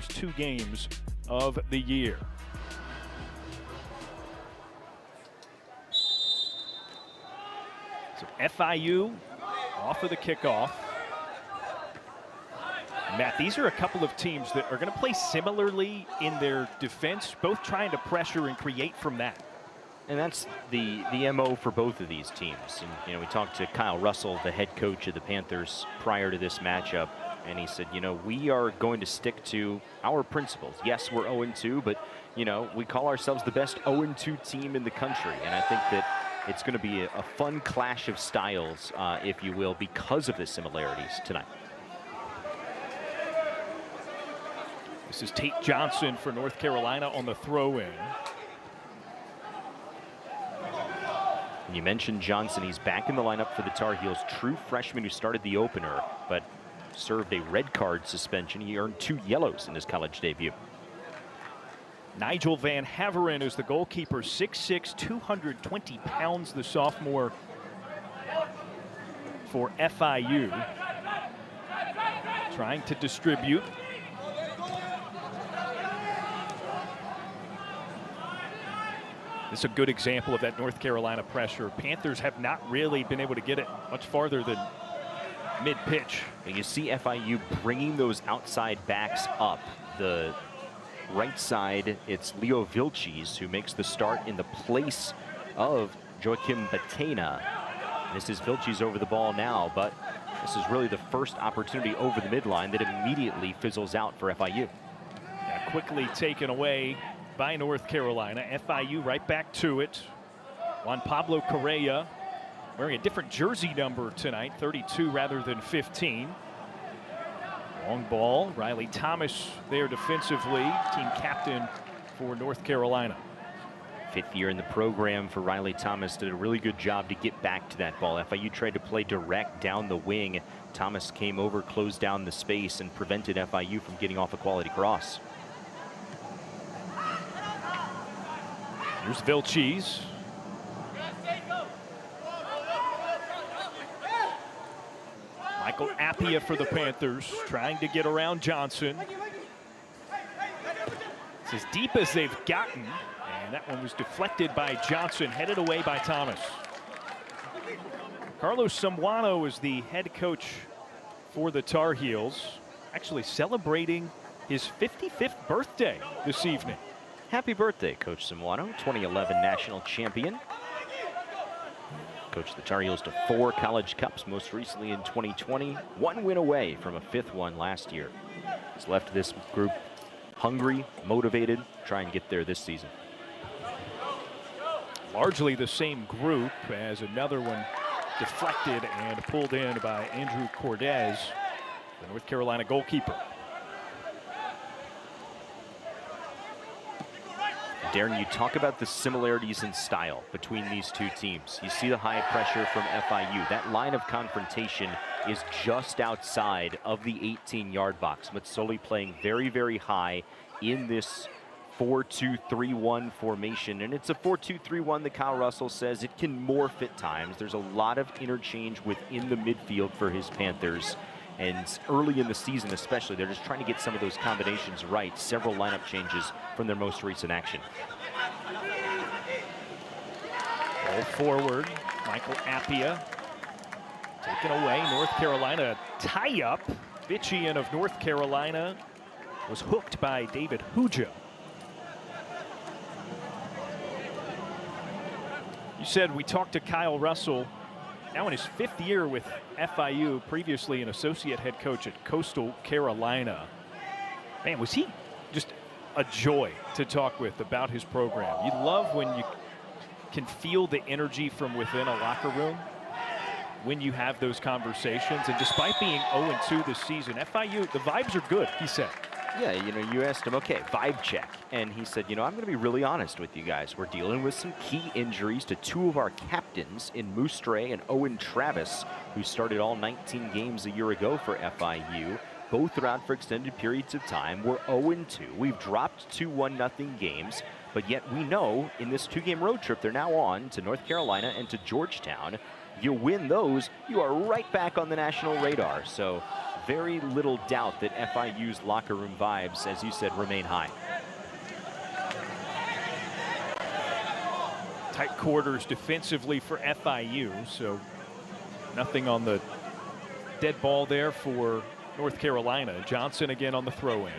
first 2 games of the year. So FIU off of the kickoff. Matt, these are a couple of teams that are going to play similarly in their defense, both trying to pressure and create from that. And that's the MO for both of these teams. And, you know, we talked to Kyle Russell, the head coach of the Panthers, prior to this matchup, and he said, you know, we are going to stick to our principles. Yes, we're 0-2, but, you know, we call ourselves the best 0-2 team in the country. And I think that it's going to be a fun clash of styles, if you will, because of the similarities tonight. This is Tate Johnson for North Carolina on the throw-in. You mentioned Johnson. He's back in the lineup for the Tar Heels. True freshman who started the opener, but served a red card suspension. He earned 2 yellows in his college debut. Nigel Van Haveren is the goalkeeper, 6'6", 220 pounds, the sophomore for FIU. Trying to distribute. This is a good example of that North Carolina pressure. Panthers have not really been able to get it much farther than mid-pitch. And you see FIU bringing those outside backs up. The right side, it's Leo Vilches who makes the start in the place of Joakim Batena. This is Vilches over the ball now, but this is really the first opportunity over the midline that immediately fizzles out for FIU. Yeah, quickly taken away by North Carolina. FIU right back to it. Juan Pablo Correa wearing a different jersey number tonight, 32 rather than 15. Long ball, Riley Thomas there defensively, team captain for North Carolina. 5th year in the program for Riley Thomas, did a really good job to get back to that ball. FIU tried to play direct down the wing. Thomas came over, closed down the space, and prevented FIU from getting off a quality cross. Here's Vilches. Michael Appia for the Panthers, trying to get around Johnson. It's as deep as they've gotten, and that one was deflected by Johnson, headed away by Thomas. Carlos Samuano is the head coach for the Tar Heels, actually celebrating his 55th birthday this evening. Happy birthday, Coach Samuano, 2011 national champion. Coached the Tar Heels to 4 college cups, most recently in 2020. 1 win away from a 5th one last year. He's left this group hungry, motivated, try and get there this season. Largely the same group as another one deflected and pulled in by Andrew Cordes, the North Carolina goalkeeper. Darren, you talk about the similarities in style between these two teams. You see the high pressure from FIU. That line of confrontation is just outside of the 18-yard box. Matsoli playing very, very high in this 4-2-3-1 formation. And it's a 4-2-3-1 that Kyle Russell says it can morph at times. There's a lot of interchange within the midfield for his Panthers. And early in the season especially, they're just trying to get some of those combinations right. Several lineup changes from their most recent action. Ball forward, Michael Appia taken away. North Carolina tie-up. Vitchian of North Carolina was hooked by David Huja. You said we talked to Kyle Russell, now in his 5th year with FIU, previously an associate head coach at Coastal Carolina. Man, was he just a joy to talk with about his program. You love when you can feel the energy from within a locker room when you have those conversations. And despite being 0-2 this season, FIU, the vibes are good, he said. Yeah, you know, you asked him, okay, vibe check. And he said, you know, I'm going to be really honest with you guys. We're dealing with some key injuries to 2 of our captains in Moose Dre and Owen Travis, who started all 19 games a year ago for FIU. Both are out for extended periods of time. We're 0-2. We've dropped 2 1-0 games, but yet we know in this 2-game road trip they're now on to North Carolina and to Georgetown. You win those, you are right back on the national radar. So very little doubt that FIU's locker room vibes, as you said, remain high. Tight quarters defensively for FIU, so nothing on the dead ball there for North Carolina. Johnson again on the throw-in.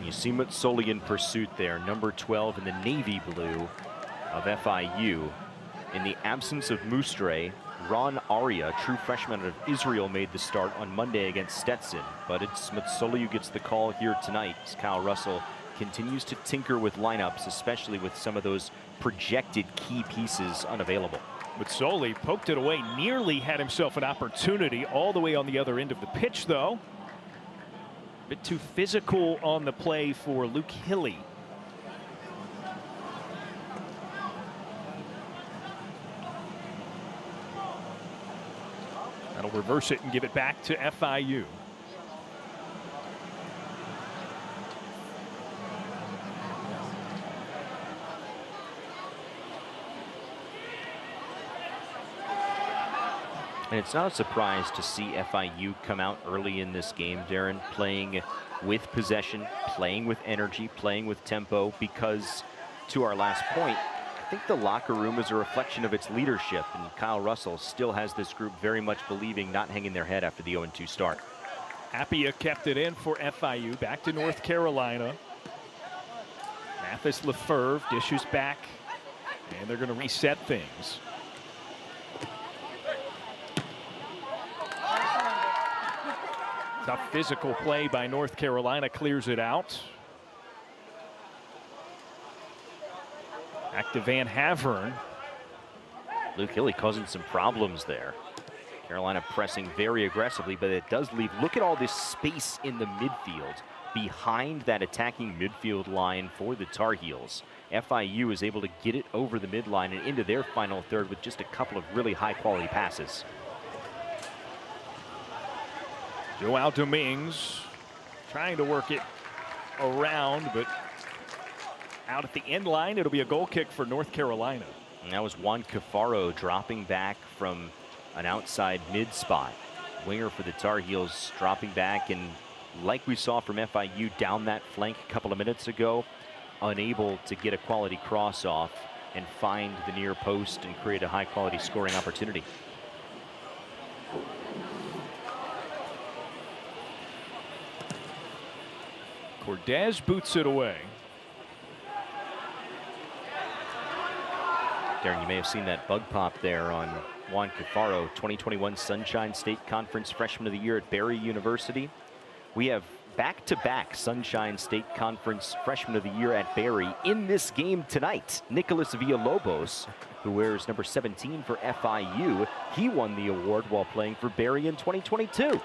You see Matsoli in pursuit there, number 12 in the navy blue of FIU. In the absence of Mustre, Ron Aria, true freshman out of Israel, made the start on Monday against Stetson. But it's Matsoli who gets the call here tonight as Kyle Russell continues to tinker with lineups, especially with some of those projected key pieces unavailable. Matsoli poked it away, nearly had himself an opportunity all the way on the other end of the pitch, though. A bit too physical on the play for Luke Hilly. That'll reverse it and give it back to FIU. And it's not a surprise to see FIU come out early in this game, Darren, playing with possession, playing with energy, playing with tempo, because to our last point, I think the locker room is a reflection of its leadership, and Kyle Russell still has this group very much believing, not hanging their head after the 0-2 start. Appia kept it in for FIU. Back to North Carolina. Mathis Lefebvre dishes back, and they're going to reset things. Tough physical play by North Carolina clears it out. Back to Van Havern. Luke Hilly causing some problems there. Carolina pressing very aggressively, but it does leave. Look at all this space in the midfield behind that attacking midfield line for the Tar Heels. FIU is able to get it over the midline and into their final third with just a couple of really high quality passes. Joao Dominguez trying to work it around, but out at the end line, it'll be a goal kick for North Carolina. And that was Juan Cafaro dropping back from an outside mid spot. Winger for the Tar Heels dropping back, and like we saw from FIU down that flank a couple of minutes ago, unable to get a quality cross off and find the near post and create a high quality scoring opportunity. Cordes boots it away. Darren, you may have seen that bug pop there on Juan Cafaro, 2021 Sunshine State Conference Freshman of the Year at Barry University. We have back-to-back Sunshine State Conference Freshman of the Year at Barry in this game tonight. Nicholas Villalobos, who wears number 17 for FIU, he won the award while playing for Barry in 2022.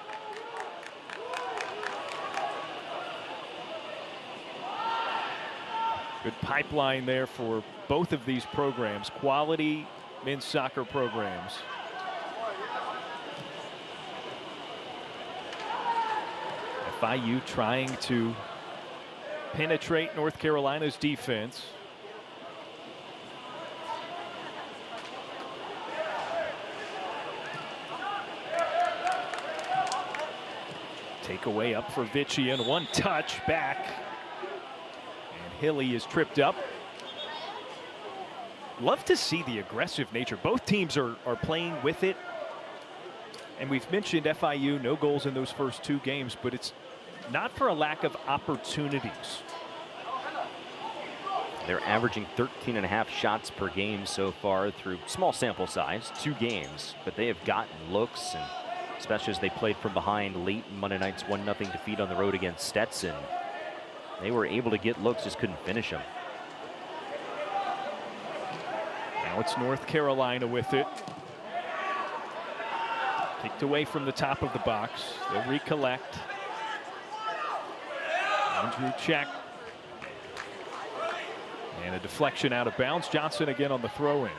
Good pipeline there for both of these programs, quality men's soccer programs. FIU trying to penetrate North Carolina's defense. Takeaway up for Vichian, one touch back. Hilly is tripped up. Love to see the aggressive nature. Both teams are playing with it. And we've mentioned FIU, no goals in those first two games, but it's not for a lack of opportunities. They're averaging 13.5 shots per game so far through small sample size, 2 games, but they have gotten looks, and especially as they played from behind late in Monday night's 1-0 defeat on the road against Stetson. They were able to get looks, just couldn't finish them. Now it's North Carolina with it. Kicked away from the top of the box. They'll recollect. Andrew check. And a deflection out of bounds. Johnson again on the throw-in.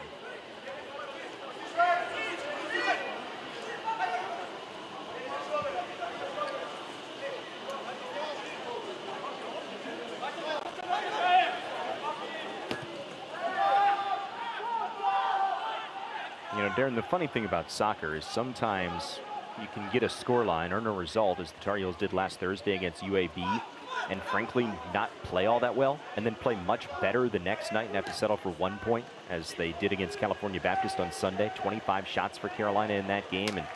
You know, Darren, the funny thing about soccer is sometimes you can get a scoreline, earn a result, as the Tar Heels did last Thursday against UAB, and frankly not play all that well, and then play much better the next night and have to settle for 1 point, as they did against California Baptist on Sunday. 25 shots for Carolina in that game, and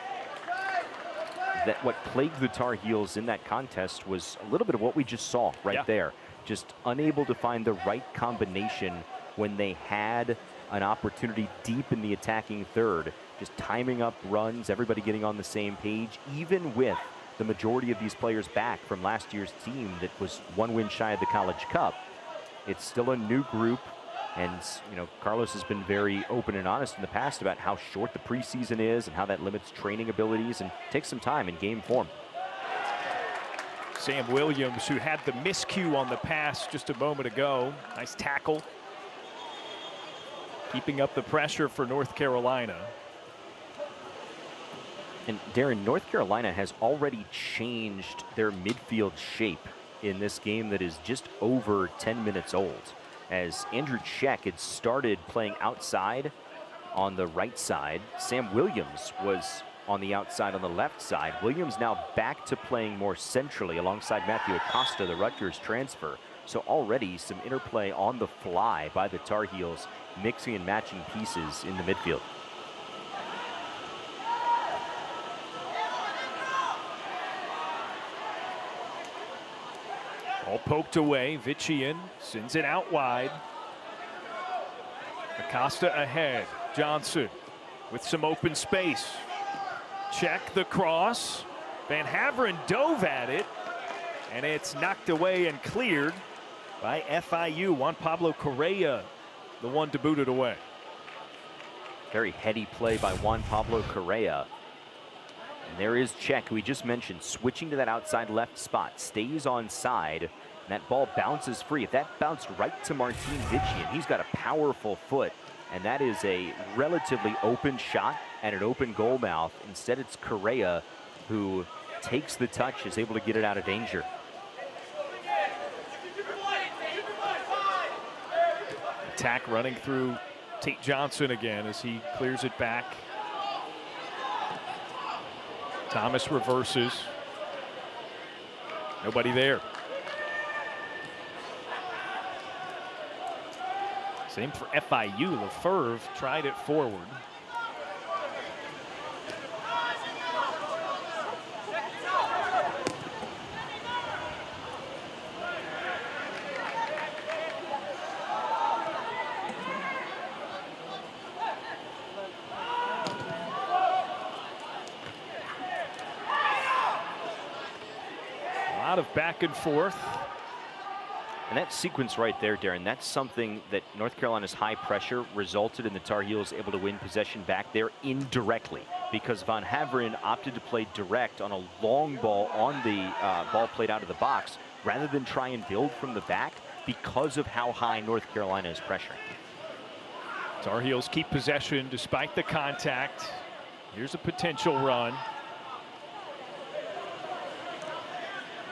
that what plagued the Tar Heels in that contest was a little bit of what we just saw right there. Just unable to find the right combination when they had an opportunity deep in the attacking third, just timing up runs, everybody getting on the same page, even with the majority of these players back from last year's team that was 1 win shy of the College Cup. It's still a new group, and you know, Carlos has been very open and honest in the past about how short the preseason is and how that limits training abilities and takes some time in game form. Sam Williams, who had the miscue on the pass just a moment ago. Nice tackle. Keeping up the pressure for North Carolina. And Darren, North Carolina has already changed their midfield shape in this game that is just over 10 minutes old. As Andrew Check had started playing outside on the right side, Sam Williams was on the outside on the left side. Williams now back to playing more centrally alongside Matthew Acosta, the Rutgers transfer. So already some interplay on the fly by the Tar Heels, mixing and matching pieces in the midfield. All poked away. Vician sends it out wide. Acosta ahead. Johnson with some open space. Check the cross. Van Haveren dove at it, and it's knocked away and cleared by FIU. Juan Pablo Correa, the one to boot it away. Very heady play by Juan Pablo Correa. And there is Check, who we just mentioned, switching to that outside left spot, stays on side, and that ball bounces free. If that bounced right to Martin Vician, he's got a powerful foot, and that is a relatively open shot and an open goal mouth. Instead, it's Correa who takes the touch, is able to get it out of danger. Attack running through Tate Johnson again as he clears it back. Thomas reverses. Nobody there. Same for FIU. Lefebvre tried it forward. Of back and forth. And that sequence right there, Darren, that's something that North Carolina's high pressure resulted in the Tar Heels able to win possession back there indirectly, because Van Haveren opted to play direct on a long ball on the ball played out of the box rather than try and build from the back because of how high North Carolina is pressuring. Tar Heels keep possession despite the contact. Here's a potential run.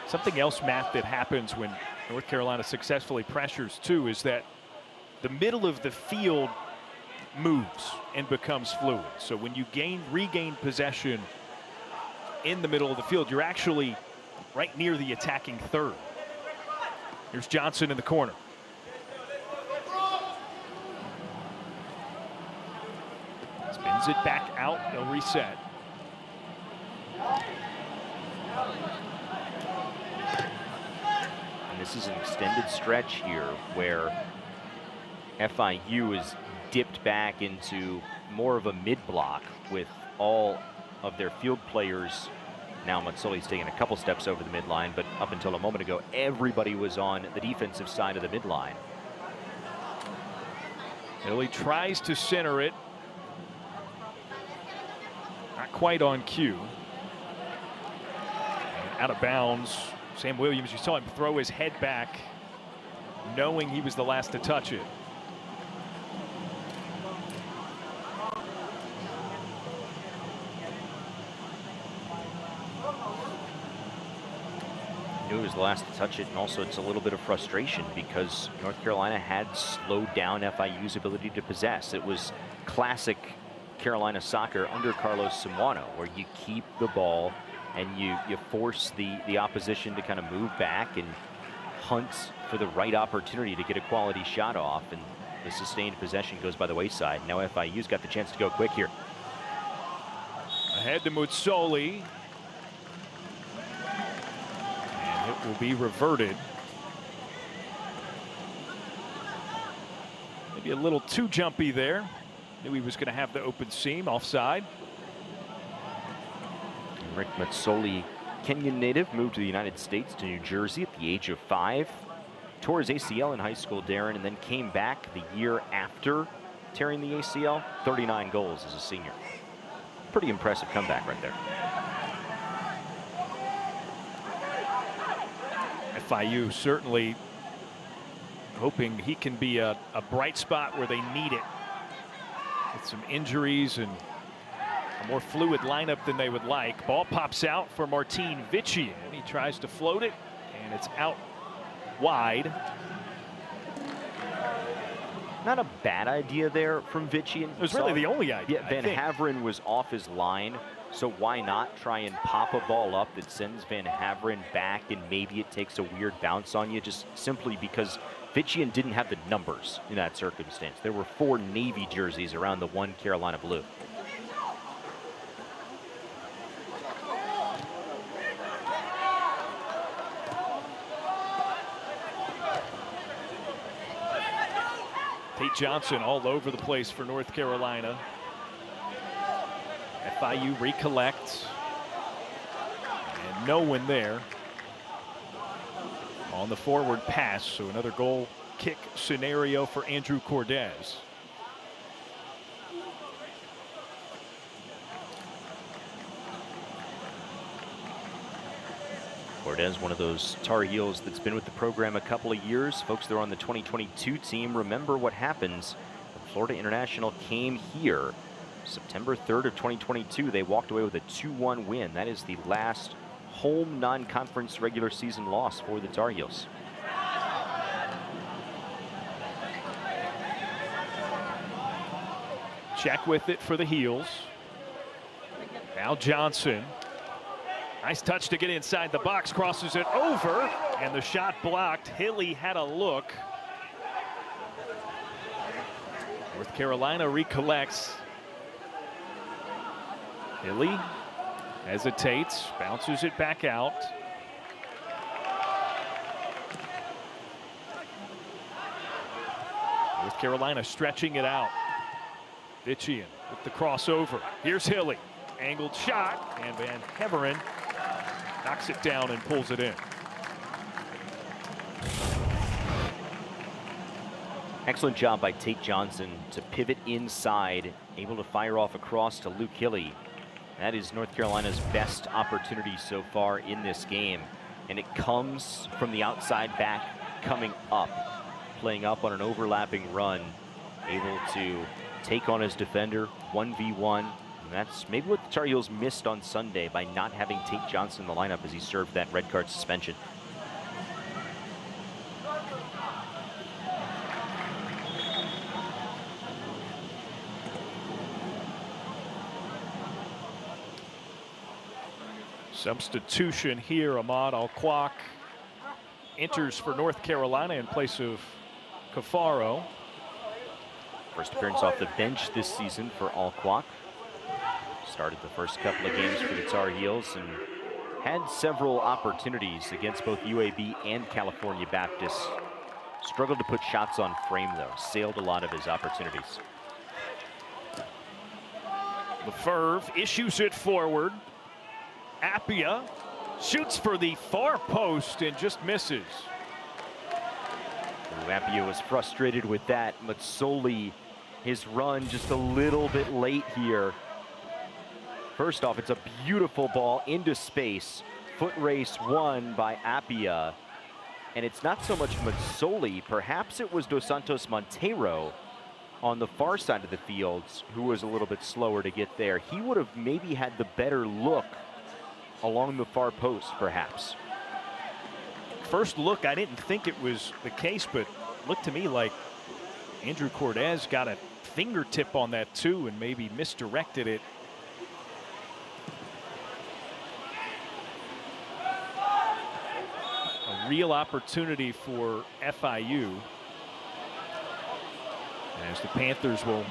Something else, Matt, that happens when North Carolina successfully pressures too is that the middle of the field moves and becomes fluid. So when you regain possession in the middle of the field, you're actually right near the attacking third. Here's Johnson in the corner. Spins it back out, they'll reset. This is an extended stretch here where FIU is dipped back into more of a mid-block with all of their field players. Now Matsoli's taking a couple steps over the midline, but up until a moment ago, everybody was on the defensive side of the midline. Billy tries to center it. Not quite on cue. And out of bounds. Sam Williams, you saw him throw his head back, knowing he was the last to touch it. Knew he was the last to touch it, and also it's a little bit of frustration because North Carolina had slowed down FIU's ability to possess. It was classic Carolina soccer under Carlos Simono, where you keep the ball and you force the opposition to kind of move back and hunt for the right opportunity to get a quality shot off, and the sustained possession goes by the wayside. Now FIU's got the chance to go quick here. Ahead to Mutsoli. And it will be reverted. Maybe a little too jumpy there. Knew he was going to have the open seam, offside. Rick Mutsoli, Kenyan native, moved to the United States to New Jersey at the age of 5. Tore his ACL in high school, Darren, and then came back the year after tearing the ACL. 39 goals as a senior. Pretty impressive comeback right there. FIU certainly hoping he can be a bright spot where they need it. With some injuries and a more fluid lineup than they would like. Ball pops out for Martin Vichy, and he tries to float it, and it's out wide. Not a bad idea there from Vichy. It was really the only idea. Yeah, Van Haveren was off his line, so why not try and pop a ball up that sends Van Haveren back, and maybe it takes a weird bounce on you, just simply because Vichy didn't have the numbers in that circumstance. There were 4 Navy jerseys around the 1 Carolina blue. Tate Johnson all over the place for North Carolina. FIU recollects. And no one there on the forward pass. So another goal kick scenario for Andrew Cordes. Cordes, one of those Tar Heels that's been with the program a couple of years. Folks that are on the 2022 team remember what happens when Florida International came here. September 3rd of 2022, they walked away with a 2-1 win. That is the last home non-conference regular season loss for the Tar Heels. Check with it for the Heels. Now Johnson. Nice touch to get inside the box, crosses it over, and the shot blocked. Hilly had a look. North Carolina recollects. Hilly hesitates, bounces it back out. North Carolina stretching it out. Vitchian with the crossover. Here's Hilly. Angled shot, and Van Haveren knocks it down and pulls it in. Excellent job by Tate Johnson to pivot inside, able to fire off across to Luke Hilly. That is North Carolina's best opportunity so far in this game. And it comes from the outside back, coming up, playing up on an overlapping run, able to take on his defender, 1v1. And that's maybe what the Tar Heels missed on Sunday by not having Tate Johnson in the lineup as he served that red card suspension. Substitution here. Ahmad Al-Kwak enters for North Carolina in place of Cafaro. First appearance off the bench this season for Al-Kwak. Started the first couple of games for the Tar Heels and had several opportunities against both UAB and California Baptist. Struggled to put shots on frame though, sailed a lot of his opportunities. Lefebvre issues it forward. Appia shoots for the far post and just misses. Appia was frustrated with that. Mutsoli, his run just a little bit late here. First off, it's a beautiful ball into space. Foot race won by Appia. And it's not so much Mutsoli, perhaps it was Dos Santos Monteiro on the far side of the fields who was a little bit slower to get there. He would have maybe had the better look along the far post, perhaps. First look, I didn't think it was the case, but looked to me like Andrew Cordes got a fingertip on that too and maybe misdirected it. A real opportunity for FIU, as the Panthers will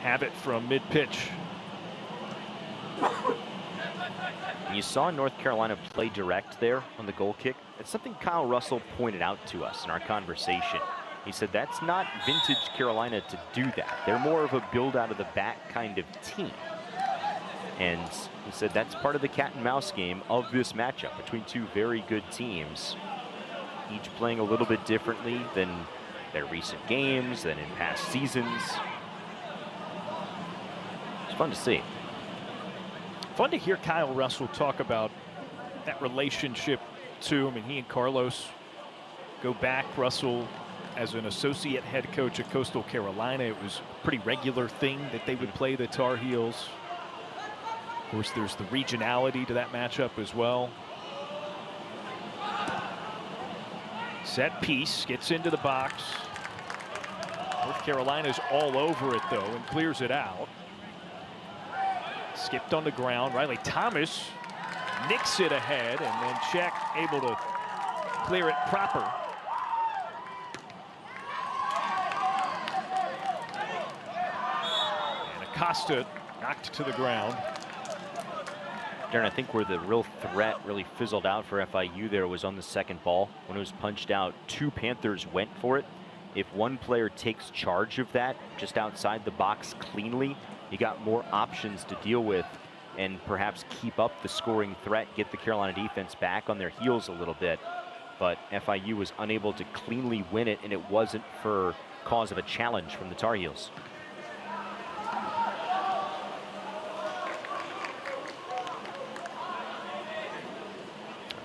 have it from mid-pitch. You saw North Carolina play direct there on the goal kick. It's something Kyle Russell pointed out to us in our conversation. He said that's not vintage Carolina to do that. They're more of a build out of the back kind of team. And he said that's part of the cat and mouse game of this matchup between two very good teams, each playing a little bit differently than their recent games, than in past seasons. It's fun to see. Fun to hear Kyle Russell talk about that relationship too. I mean, he and Carlos go back. Russell, as an associate head coach at Coastal Carolina, it was a pretty regular thing that they would play the Tar Heels. Of course, there's the regionality to that matchup as well. Set piece, gets into the box. North Carolina's all over it though and clears it out. Skipped on the ground. Riley Thomas nicks it ahead, and then Check able to clear it proper. And Acosta knocked to the ground. Darren, I think where the real threat really fizzled out for FIU there was on the second ball. When it was punched out, two Panthers went for it. If one player takes charge of that just outside the box cleanly, you got more options to deal with and perhaps keep up the scoring threat, get the Carolina defense back on their heels a little bit. But FIU was unable to cleanly win it, and it wasn't for cause of a challenge from the Tar Heels.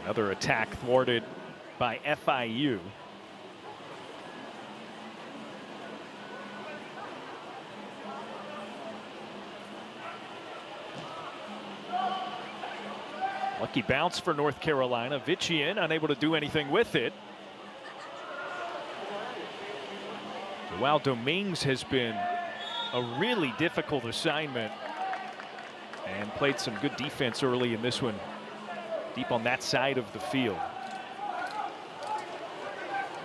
Another attack thwarted by FIU. Lucky bounce for North Carolina. Vichian unable to do anything with it. While Dominguez has been a really difficult assignment and played some good defense early in this one, deep on that side of the field.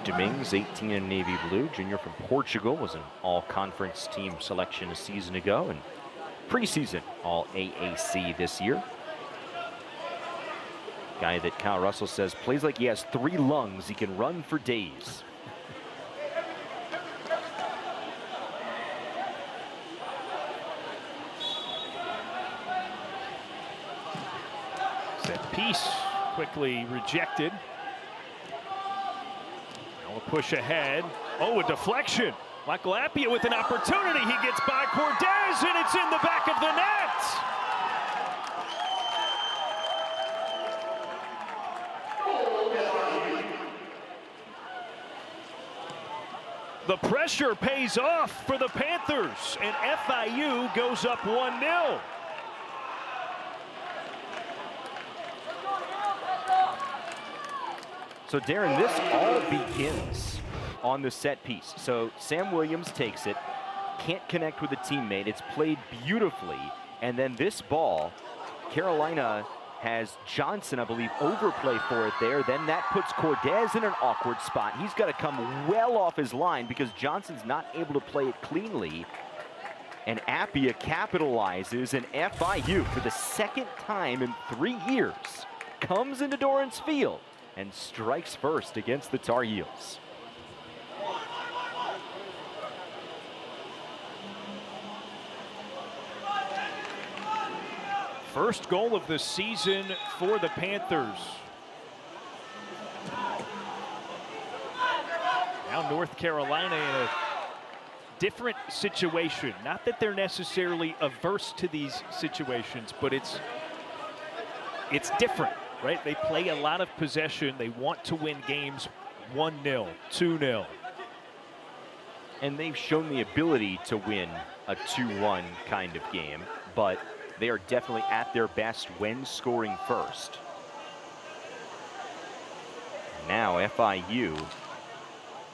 Dominguez, 18 in navy blue, junior from Portugal, was an all-conference team selection a season ago and preseason all AAC this year. Guy that Kyle Russell says plays like he has 3 lungs. He can run for days. Set piece quickly rejected. Now a push ahead. Oh, a deflection. Michael Appia with an opportunity. He gets by Cordes, and it's in the back of the net. The pressure pays off for the Panthers, and FIU goes up 1-0. So Darren, this all begins on the set piece. So Sam Williams takes it, can't connect with a teammate. It's played beautifully, and then this ball, Carolina has Johnson, I believe, overplay for it there. Then that puts Cordes in an awkward spot. He's got to come well off his line because Johnson's not able to play it cleanly. And Appia capitalizes, and FIU, for the second time in 3 years, comes into Dorrance Field and strikes first against the Tar Heels. First goal of the season for the Panthers. Now North Carolina in a different situation. Not that they're necessarily averse to these situations, but it's different, right? They play a lot of possession. They want to win games 1-0, 2-0. And they've shown the ability to win a 2-1 kind of game, but they are definitely at their best when scoring first. Now FIU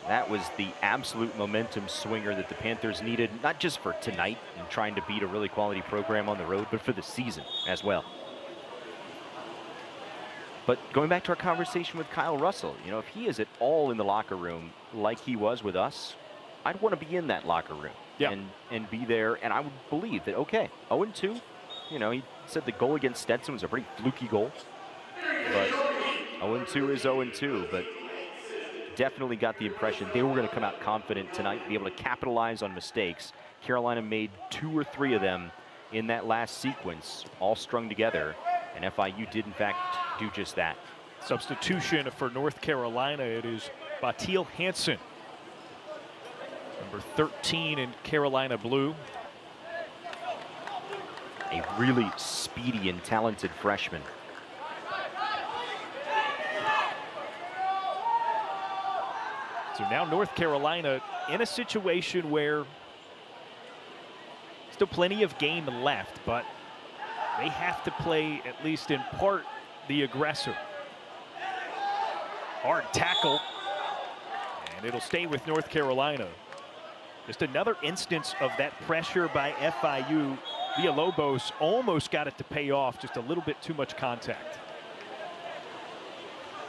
That was the absolute momentum swinger that the Panthers needed, not just for tonight and trying to beat a really quality program on the road, but for the season as well. But going back to our conversation with Kyle Russell, you know, if he is at all in the locker room like he was with us, I'd want to be in that locker room and be there. And I would believe that, okay, 0-2, you know, he said the goal against Stetson was a pretty fluky goal. But 0-2 is 0-2, but definitely got the impression they were going to come out confident tonight, be able to capitalize on mistakes. Carolina made 2 or 3 of them in that last sequence, all strung together, and FIU did in fact do just that. Substitution for North Carolina, it is Batil Hansen, number 13 in Carolina blue. A really speedy and talented freshman. So now North Carolina in a situation where still plenty of game left, but they have to play, at least in part, the aggressor. Hard tackle, and it'll stay with North Carolina. Just another instance of that pressure by FIU. Villalobos almost got it to pay off, just a little bit too much contact.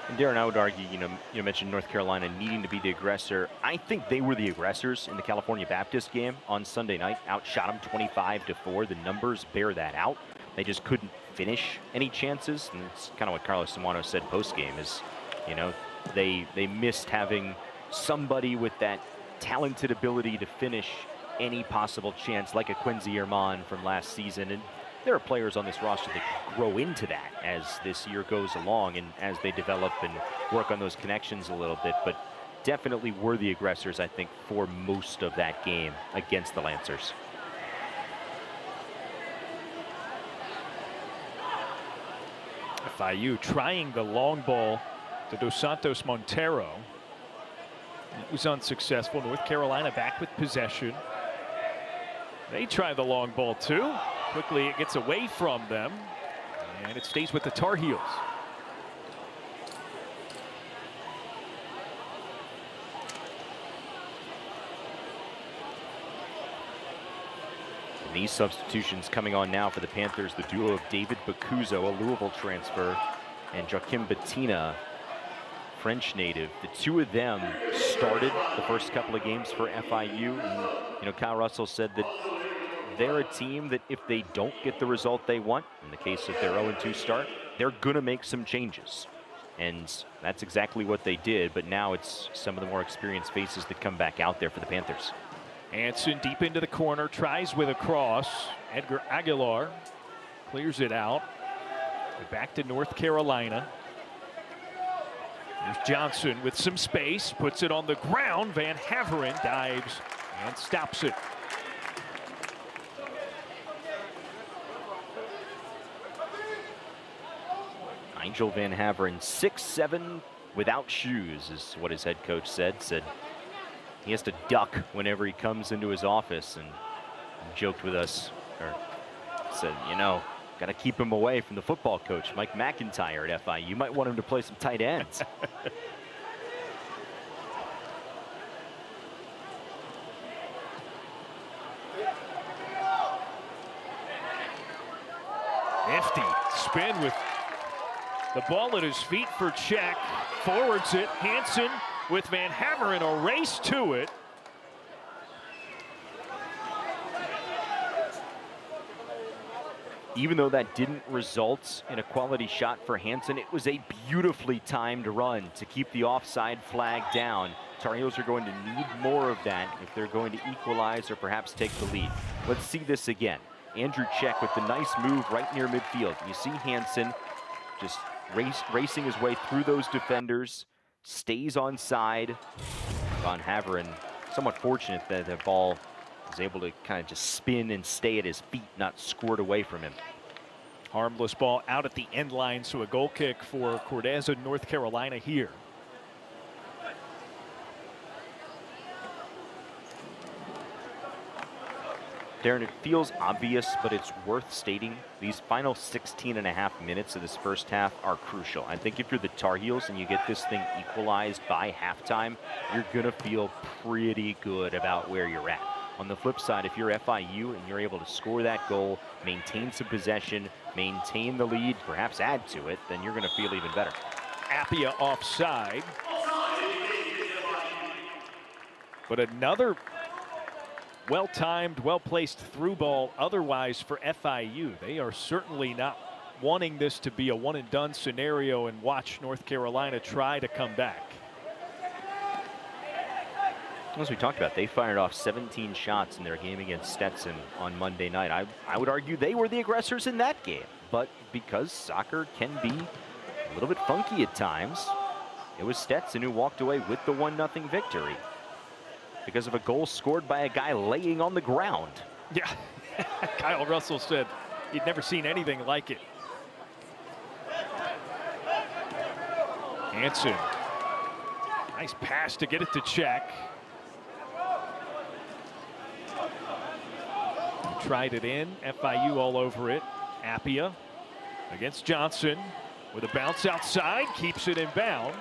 And Darren, I would argue, you mentioned North Carolina needing to be the aggressor. I think they were the aggressors in the California Baptist game on Sunday night. Outshot them 25-4. The numbers bear that out. They just couldn't finish any chances. And it's kind of what Carlos Simano said post-game is, you know, they missed having somebody with that talented ability to finish any possible chance, like a Quincy Herman from last season. And there are players on this roster that grow into that as this year goes along and as they develop and work on those connections a little bit, but definitely were the aggressors, I think, for most of that game against the Lancers. FIU trying the long ball to Dos Santos Montero. It was unsuccessful. North Carolina back with possession. They try the long ball too. Quickly it gets away from them, and it stays with the Tar Heels. And these substitutions coming on now for the Panthers, the duo of David Bacuzzo, a Louisville transfer, and Joaquim Bettina, French native. The two of them started the first couple of games for FIU. And, Kyle Russell said that they're a team that if they don't get the result they want, in the case of their 0-2 start, they're going to make some changes. And that's exactly what they did, but now it's some of the more experienced faces that come back out there for the Panthers. Hansen deep into the corner, tries with a cross. Edgar Aguilar clears it out. Back to North Carolina. There's Johnson with some space, puts it on the ground. Van Haveren dives and stops it. Nigel Van Haveren, 6'7", without shoes, is what his head coach said. Said he has to duck whenever he comes into his office, and joked with us, or said, got to keep him away from the football coach, Mike McIntyre at FIU. You might want him to play some tight ends. Nifty spin with the ball at his feet for check. Forwards it. Hansen with Van Haveren, a race to it. Even though that didn't result in a quality shot for Hansen, it was a beautifully timed run to keep the offside flag down. Tar Heels are going to need more of that if they're going to equalize or perhaps take the lead. Let's see this again. Andrew Check with the nice move right near midfield. You see Hansen just racing his way through those defenders, stays on side. Van Haveren, somewhat fortunate that the ball was able to kind of just spin and stay at his feet, not squirt away from him. Harmless ball out at the end line, so a goal kick for Cortez in North Carolina here. Darren, it feels obvious, but it's worth stating. These final 16.5 minutes of this first half are crucial. I think if you're the Tar Heels and you get this thing equalized by halftime, you're going to feel pretty good about where you're at. On the flip side, if you're FIU and you're able to score that goal, maintain some possession, maintain the lead, perhaps add to it, then you're going to feel even better. Appia offside. But another well-timed, well-placed through ball otherwise for FIU. They are certainly not wanting this to be a one-and-done scenario and watch North Carolina try to come back. As we talked about, they fired off 17 shots in their game against Stetson on Monday night. I would argue they were the aggressors in that game. But because soccer can be a little bit funky at times, it was Stetson who walked away with the 1-0 victory because of a goal scored by a guy laying on the ground. Yeah, Kyle Russell said he'd never seen anything like it. Hansen, nice pass to get it to check. He tried it in, FIU all over it. Appia against Johnson with a bounce outside, keeps it in bound.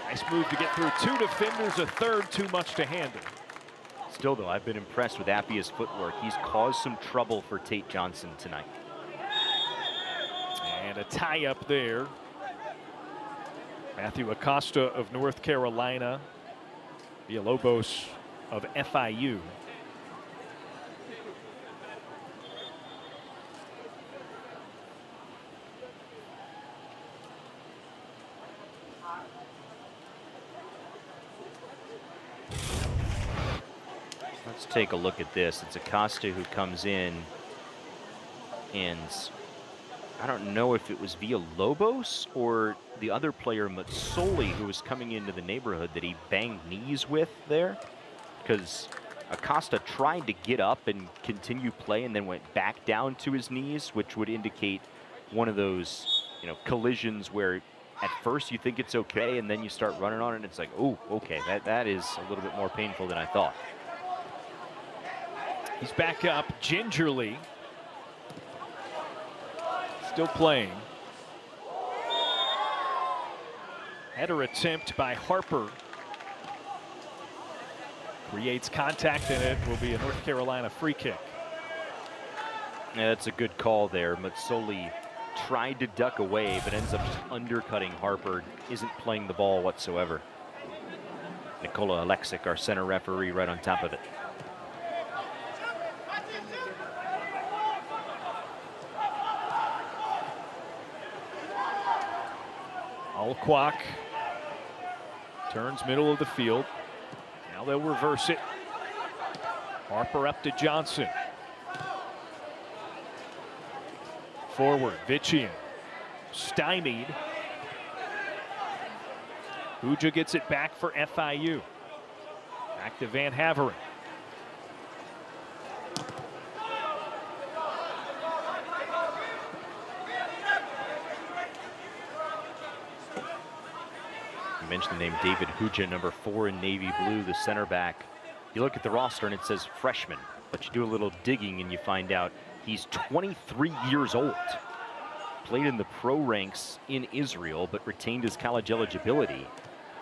Nice move to get through 2 defenders, a third too much to handle. Still, though, I've been impressed with Appia's footwork. He's caused some trouble for Tate Johnson tonight. And a tie up there. Matthew Acosta of North Carolina, Villalobos of FIU. Let's take a look at this. It's Acosta who comes in, and I don't know if it was Villalobos or the other player, Matsoli, who was coming into the neighborhood that he banged knees with there, because Acosta tried to get up and continue play and then went back down to his knees, which would indicate one of those, collisions where at first you think it's okay and then you start running on it and it's like, oh, okay, that is a little bit more painful than I thought. He's back up gingerly. Still playing. Header attempt by Harper. Creates contact and it will be a North Carolina free kick. Yeah, that's a good call there. Matsoli tried to duck away but ends up just undercutting Harper. Isn't playing the ball whatsoever. Nikola Alexic, our center referee, right on top of it. Alquak turns middle of the field. Now they'll reverse it. Harper up to Johnson. Forward, Vitchian. Stymied. Huja gets it back for FIU. Back to Van Haveren. Mentioned the name David Huja, number 4 in navy blue, the center back. You look at the roster and it says freshman, but you do a little digging and you find out he's 23 years old. Played in the pro ranks in Israel, but retained his college eligibility.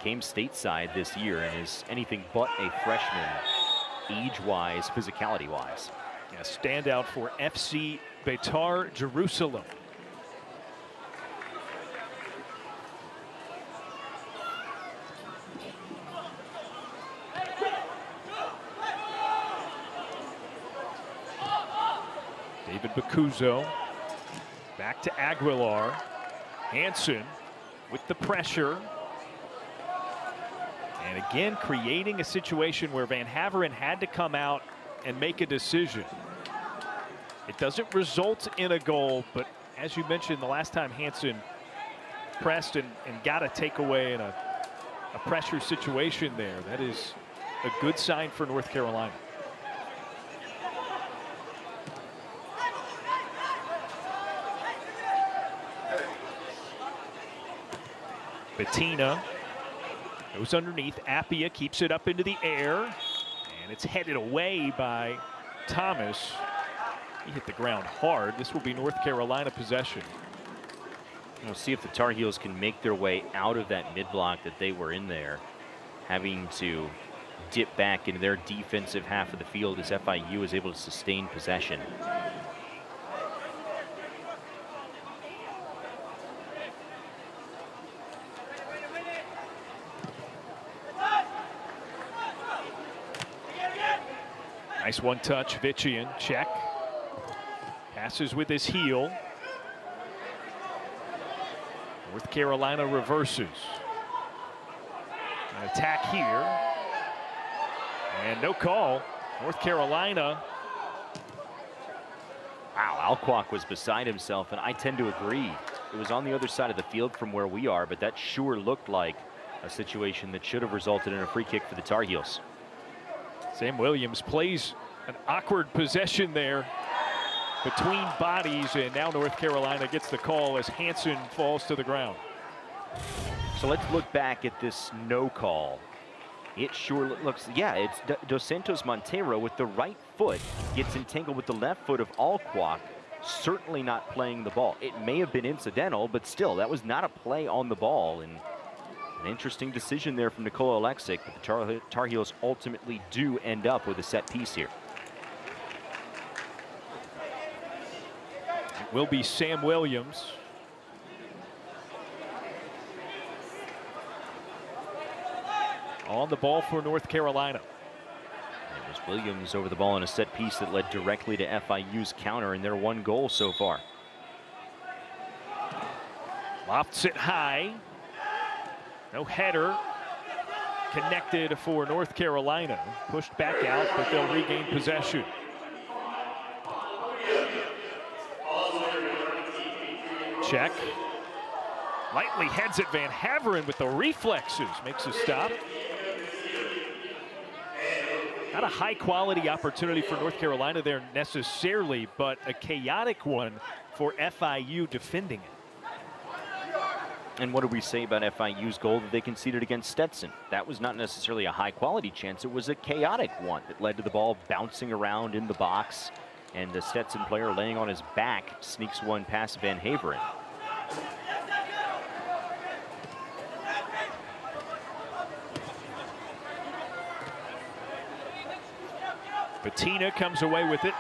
Came stateside this year and is anything but a freshman, age-wise, physicality-wise. A standout for FC Beitar Jerusalem. David Bakuzo back to Aguilar. Hansen with the pressure. And again, creating a situation where Van Haveren had to come out and make a decision. It doesn't result in a goal, but as you mentioned, the last time Hansen pressed and got a takeaway in a pressure situation there, that is a good sign for North Carolina. Bettina goes underneath. Appia keeps it up into the air. And it's headed away by Thomas. He hit the ground hard. This will be North Carolina possession. We'll see if the Tar Heels can make their way out of that mid-block that they were in there, having to dip back into their defensive half of the field as FIU is able to sustain possession. Nice one-touch, Vichian, check. Passes with his heel. North Carolina reverses. An attack here. And no call. North Carolina. Wow, Alquak was beside himself, and I tend to agree. It was on the other side of the field from where we are, but that sure looked like a situation that should have resulted in a free kick for the Tar Heels. Sam Williams plays an awkward possession there between bodies, and now North Carolina gets the call as Hansen falls to the ground. So let's look back at this no call. It sure looks, yeah, it's Dos Santos Montero with the right foot gets entangled with the left foot of Alquak, certainly not playing the ball. It may have been incidental, but still, that was not a play on the ball. And an interesting decision there from Nikola Alexic, but the Tar Heels ultimately do end up with a set piece here. It will be Sam Williams. On the ball for North Carolina. It was Williams over the ball in a set piece that led directly to FIU's counter and their one goal so far. Lofts it high. No header. Connected for North Carolina. Pushed back out, but they'll regain possession. Check. Lightly heads it. Van Haveren with the reflexes. Makes a stop. Not a high-quality opportunity for North Carolina there necessarily, but a chaotic one for FIU defending it. And what do we say about FIU's goal that they conceded against Stetson? That was not necessarily a high-quality chance. It was a chaotic one that led to the ball bouncing around in the box, and the Stetson player laying on his back sneaks one past Van Haveren. Bettina comes away with it.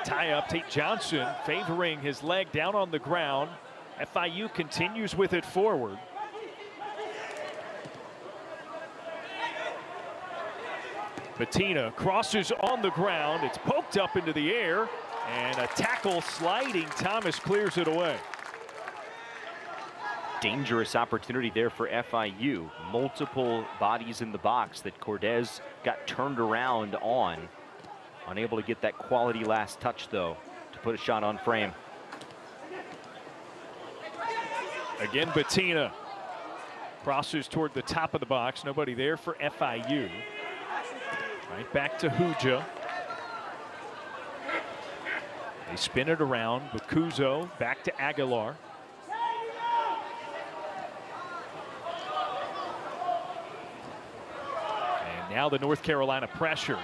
Tie up, Tate Johnson favoring his leg down on the ground. FIU continues with it forward. Bettina crosses on the ground. It's poked up into the air, and a tackle sliding. Thomas clears it away. Dangerous opportunity there for FIU. Multiple bodies in the box that Cordes got turned around on. Unable to get that quality last touch, though, to put a shot on frame. Again, Bettina crosses toward the top of the box. Nobody there for FIU. Right back to Huja. They spin it around. Bakuzo back to Aguilar. And now the North Carolina pressure.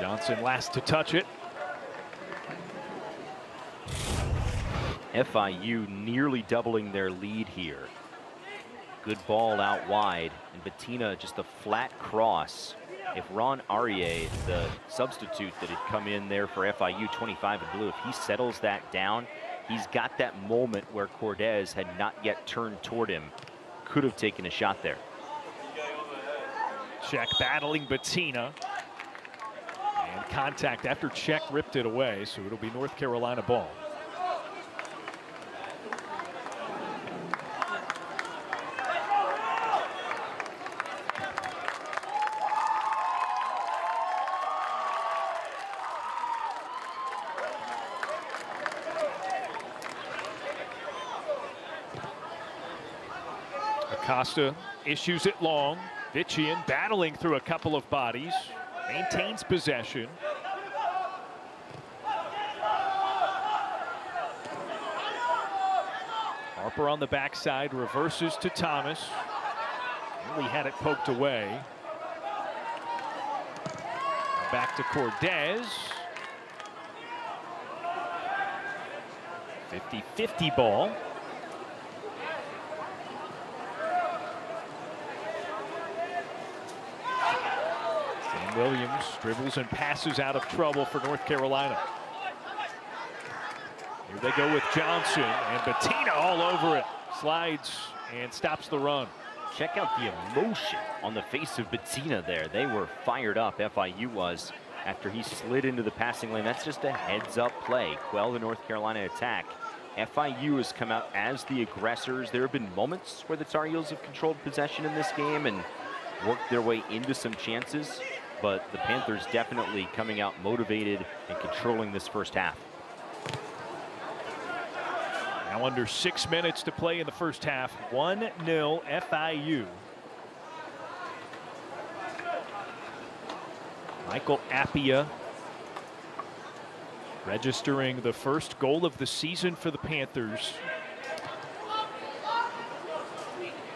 Johnson last to touch it. FIU nearly doubling their lead here. Good ball out wide, and Bettina just a flat cross. If Ron Aurier, the substitute that had come in there for FIU, 25 in blue, if he settles that down, he's got that moment where Cordes had not yet turned toward him. Could have taken a shot there. Check battling Bettina. And contact after Check ripped it away, so it'll be North Carolina ball. Acosta issues it long. Vichian battling through a couple of bodies. Maintains possession. Harper on the backside, reverses to Thomas. Really had it poked away. Back to Cordes. 50-50 ball. Sam Williams dribbles and passes out of trouble for North Carolina. Here they go with Johnson, and Bettina all over it. Slides and stops the run. Check out the emotion on the face of Bettina there. They were fired up, FIU was, after he slid into the passing lane. That's just a heads-up play. Quell the North Carolina attack. FIU has come out as the aggressors. There have been moments where the Tar Heels have controlled possession in this game and worked their way into some chances, but the Panthers definitely coming out motivated and controlling this first half. Now under 6 minutes to play in the first half. 1-0 FIU. Michael Appia registering the first goal of the season for the Panthers,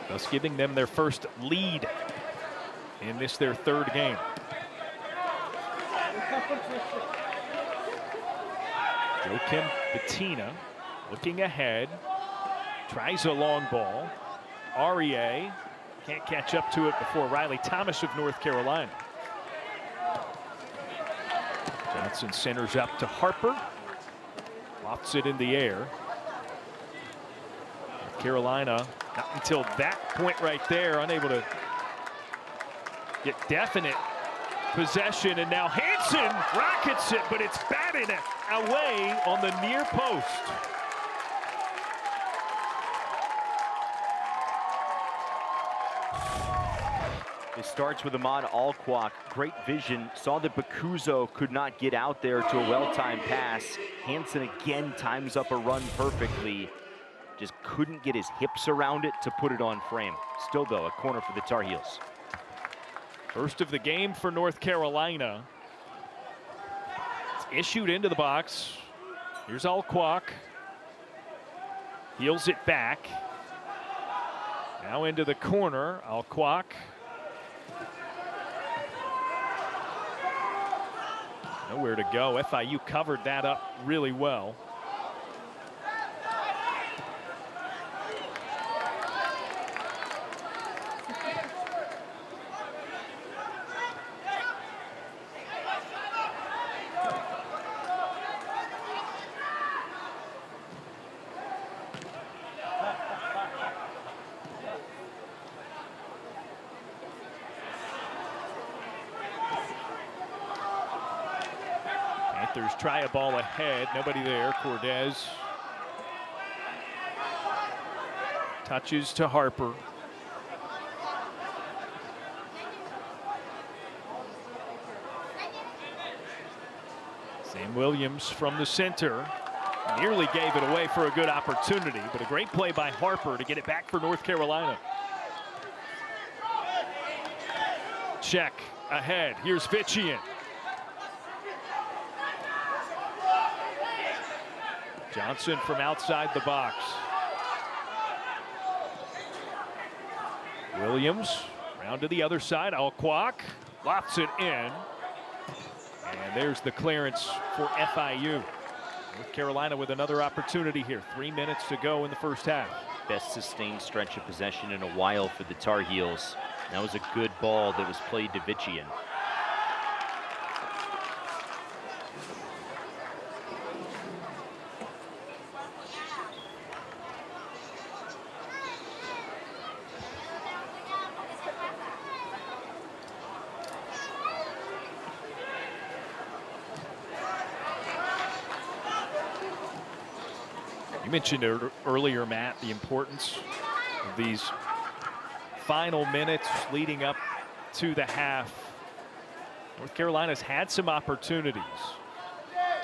thus giving them their first lead in this, their third game. Joakim Bettina looking ahead, tries a long ball. Aurier can't catch up to it before Riley Thomas of North Carolina. Johnson centers up to Harper, lofts it in the air. North Carolina, not until that point right there, unable to get definite possession, and now Hansen rockets it, but it's batted away on the near post. It starts with Ahmad Alquak. Great vision. Saw that Bakuzo could not get out there to a well-timed pass. Hansen again times up a run perfectly. Just couldn't get his hips around it to put it on frame. Still, though, a corner for the Tar Heels. First of the game for North Carolina. It's issued into the box. Here's Alquak. Heels it back. Now into the corner. Alquak. Nowhere to go. FIU covered that up really well. Panthers try a ball ahead. Nobody there. Cordes touches to Harper. Sam Williams from the center. Nearly gave it away for a good opportunity, but a great play by Harper to get it back for North Carolina. Check ahead. Here's Vitchian. Johnson from outside the box. Williams round to the other side. Alquak lofts it in. And there's the clearance for FIU. North Carolina with another opportunity here. 3 minutes to go in the first half. Best sustained stretch of possession in a while for the Tar Heels. That was a good ball that was played to Vitchian. You mentioned earlier, Matt, the importance of these final minutes leading up to the half. North Carolina's had some opportunities.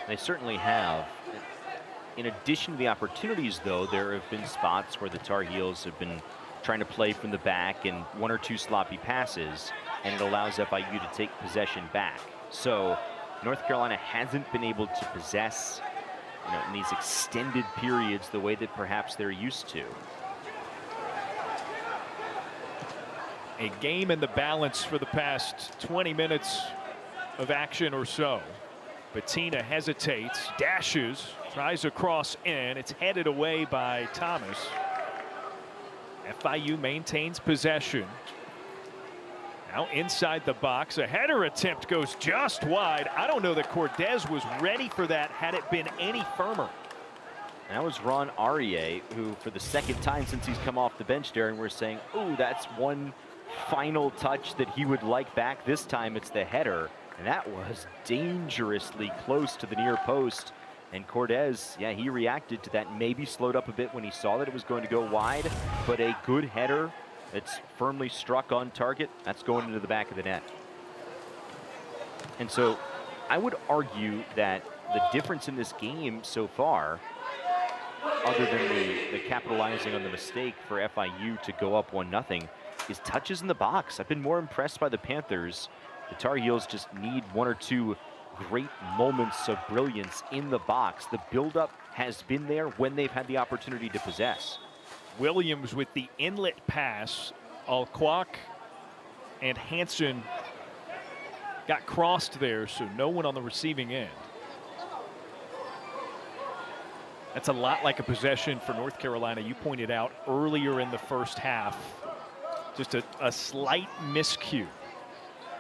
They certainly have. In addition to the opportunities, though, there have been spots where the Tar Heels have been trying to play from the back and one or two sloppy passes, and it allows FIU to take possession back. So North Carolina hasn't been able to possess in these extended periods the way that perhaps they're used to. A game in the balance for the past 20 minutes of action or so. Bettina hesitates, dashes, tries a cross in. It's headed away by Thomas. FIU maintains possession. Now inside the box, a header attempt goes just wide. I don't know that Cortez was ready for that had it been any firmer. And that was Ron Aurier, who for the second time since he's come off the bench, Darren, we're saying, oh, that's one final touch that he would like back. This time it's the header, and that was dangerously close to the near post. And Cortez, yeah, he reacted to that, maybe slowed up a bit when he saw that it was going to go wide, but a good header that's firmly struck on target, that's going into the back of the net. And so I would argue that the difference in this game so far, other than the capitalizing on the mistake for FIU to go up 1-0, is touches in the box. I've been more impressed by the Panthers. The Tar Heels just need one or two great moments of brilliance in the box. The buildup has been there when they've had the opportunity to possess. Williams with the inlet pass. Alquak and Hansen got crossed there, so no one on the receiving end. That's a lot like a possession for North Carolina. You pointed out earlier in the first half, just a slight miscue,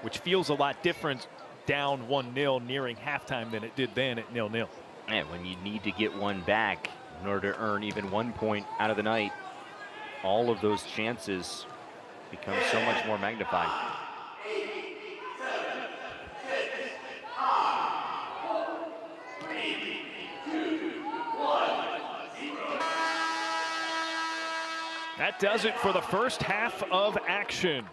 which feels a lot different down 1-0 nearing halftime than it did then at 0-0. And when you need to get one back in order to earn even 1 point out of the night, all of those chances become so much more magnified. That does it for the first half of action.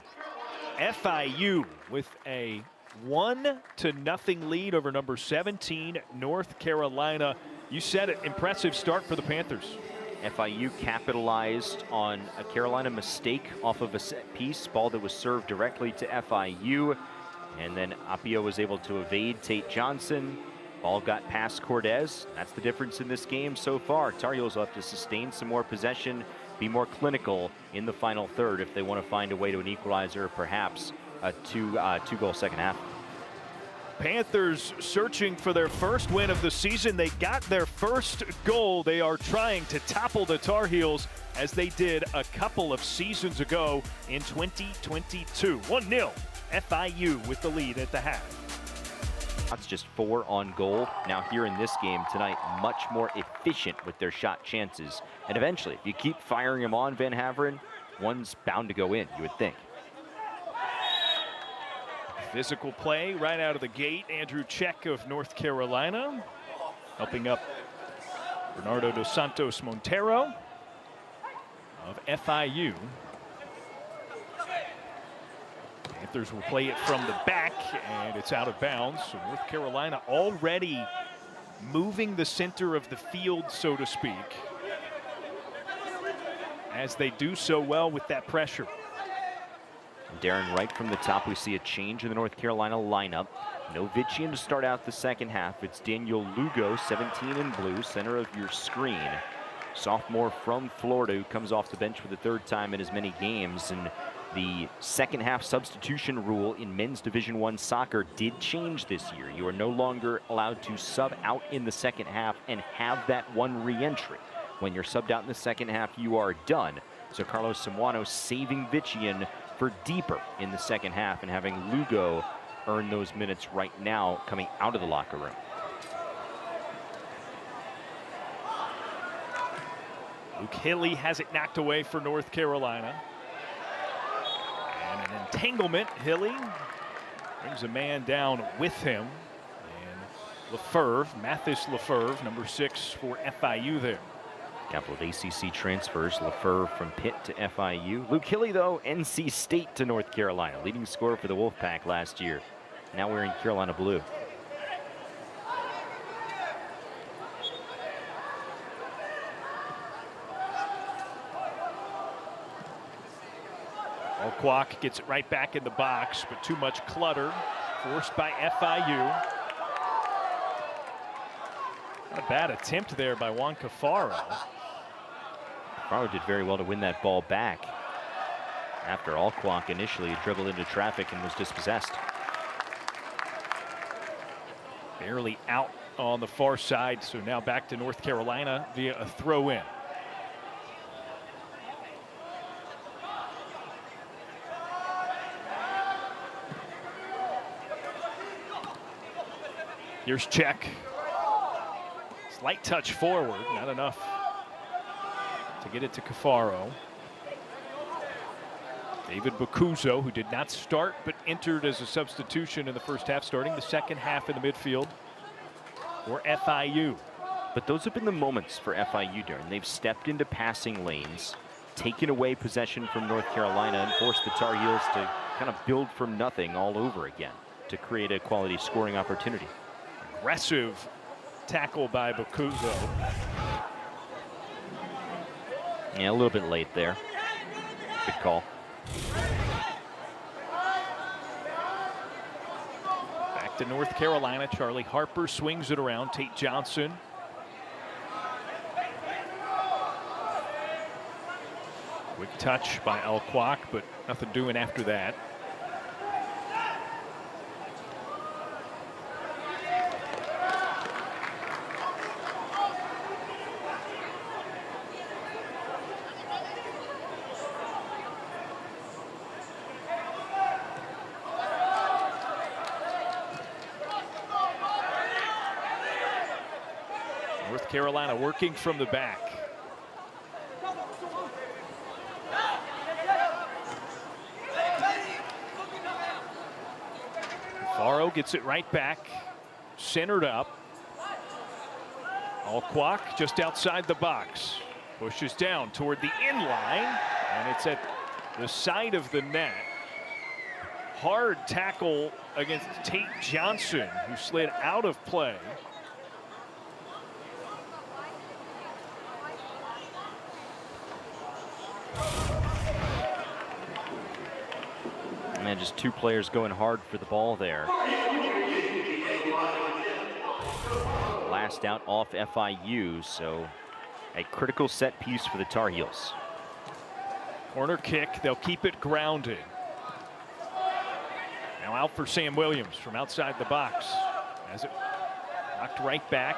FIU with a 1-0 lead over number 17 North Carolina. You said it, impressive start for the Panthers. FIU capitalized on a Carolina mistake off of a set piece, ball that was served directly to FIU, and then Apio was able to evade Tate Johnson. Ball got past Cortez. That's the difference in this game so far. Tar Heels will have to sustain some more possession, be more clinical in the final third if they want to find a way to an equalizer, perhaps a two-goal second half. Panthers searching for their first win of the season. They got their first goal. They are trying to topple the Tar Heels as they did a couple of seasons ago in 2022. 1-0, FIU with the lead at the half. That's just 4 on goal. Now here in this game tonight, much more efficient with their shot chances. And eventually, if you keep firing them on, Van Haveren, one's bound to go in, you would think. Physical play right out of the gate. Andrew Check of North Carolina helping up Bernardo dos Santos Montero of FIU. Panthers will play it from the back, and it's out of bounds. So North Carolina already moving the center of the field, so to speak, as they do so well with that pressure. Darren, right from the top, we see a change in the North Carolina lineup. No Vitchian to start out the second half. It's Daniel Lugo, 17 in blue, center of your screen. Sophomore from Florida who comes off the bench for the third time in as many games. And the second half substitution rule in men's Division I soccer did change this year. You are no longer allowed to sub out in the second half and have that one re-entry. When you're subbed out in the second half, you are done. So Carlos Samuano saving Vitchian for deeper in the second half and having Lugo earn those minutes right now coming out of the locker room. Luke Hilly has it knocked away for North Carolina. And an entanglement. Hilly brings a man down with him. And Lefebvre, Mathis Lefebvre, number 6 for FIU there. Couple of ACC transfers, Lefebvre from Pitt to FIU. Luke Hilly, though, NC State to North Carolina, leading scorer for the Wolfpack last year. Now wearing Carolina blue. Alquak gets it right back in the box, but too much clutter, forced by FIU. A bad attempt there by Juan Cafaro. Cafaro did very well to win that ball back after Alquak initially dribbled into traffic and was dispossessed. Barely out on the far side, so now back to North Carolina via a throw-in. Here's check. Slight touch forward, not enough to get it to Cafaro. David Bacuzzo, who did not start but entered as a substitution in the first half, starting the second half in the midfield for FIU. But those have been the moments for FIU, Darren. They've stepped into passing lanes, taken away possession from North Carolina, and forced the Tar Heels to kind of build from nothing all over again to create a quality scoring opportunity. Aggressive tackle by Bacuzzo. Yeah, a little bit late there. Good call. Back to North Carolina. Charlie Harper swings it around. Tate Johnson. Quick touch by Alquak, but nothing doing after that. North Carolina working from the back. Cafaro gets it right back, centered up. Alquak just outside the box. Pushes down toward the inline, and it's at the side of the net. Hard tackle against Tate Johnson, who slid out of play. Man, just two players going hard for the ball there. Last out off FIU, so a critical set piece for the Tar Heels. Corner kick, they'll keep it grounded. Now out for Sam Williams from outside the box. As it knocked right back.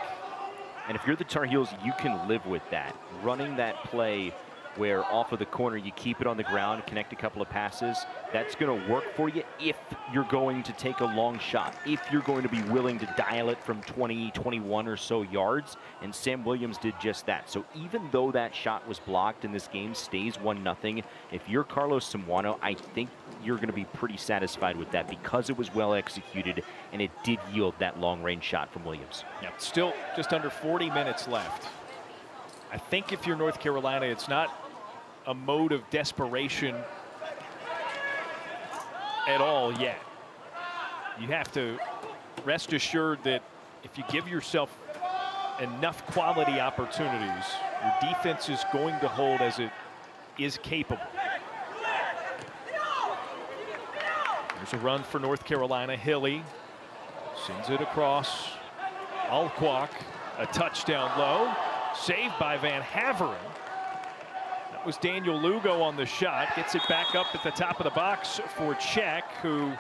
And if you're the Tar Heels, you can live with that. Running that play where off of the corner you keep it on the ground, connect a couple of passes, that's going to work for you if you're going to take a long shot, if you're going to be willing to dial it from 20, 21 or so yards, and Sam Williams did just that. So even though that shot was blocked and this game stays 1-0, if you're Carlos Samuano, I think you're going to be pretty satisfied with that because it was well executed and it did yield that long-range shot from Williams. Yeah, still just under 40 minutes left. I think if you're North Carolina, it's not a mode of desperation at all yet. You have to rest assured that if you give yourself enough quality opportunities, your defense is going to hold as it is capable. There's a run for North Carolina. Hilly sends it across. Alquak, a touchdown low. Saved by Van Haveren. That was Daniel Lugo on the shot. Gets it back up at the top of the box for Check, who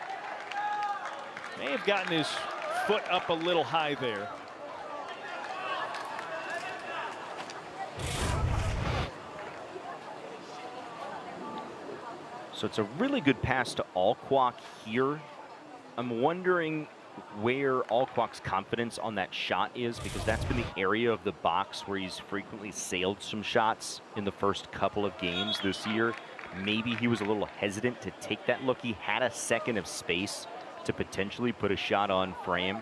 may have gotten his foot up a little high there. So it's a really good pass to Alquak here. I'm wondering where Alquak's confidence on that shot is, because that's been the area of the box where he's frequently sailed some shots in the first couple of games this year. Maybe he was a little hesitant to take that look. He had a second of space to potentially put a shot on frame.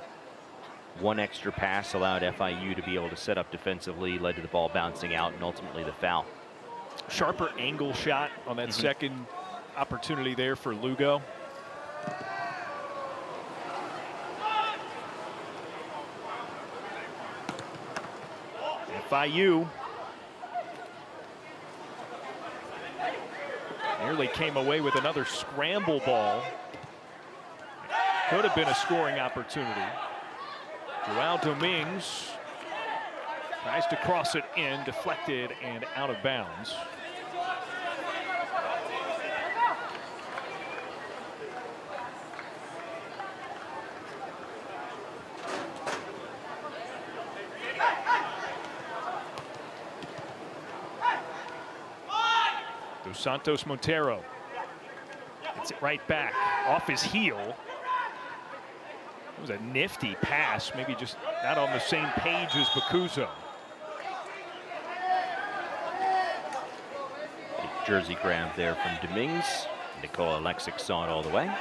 One extra pass allowed FIU to be able to set up defensively, led to the ball bouncing out and ultimately the foul. Sharper angle shot on that second opportunity there for Lugo. FIU nearly came away with another scramble ball. Could have been a scoring opportunity. Joao Dominguez Tries to cross it in, deflected and out of bounds. Dos Santos Montero gets it right back off his heel. It was a nifty pass, maybe just not on the same page as Bakuzo. Jersey grab there from Dominguez. Nicola Alexic saw it all the way.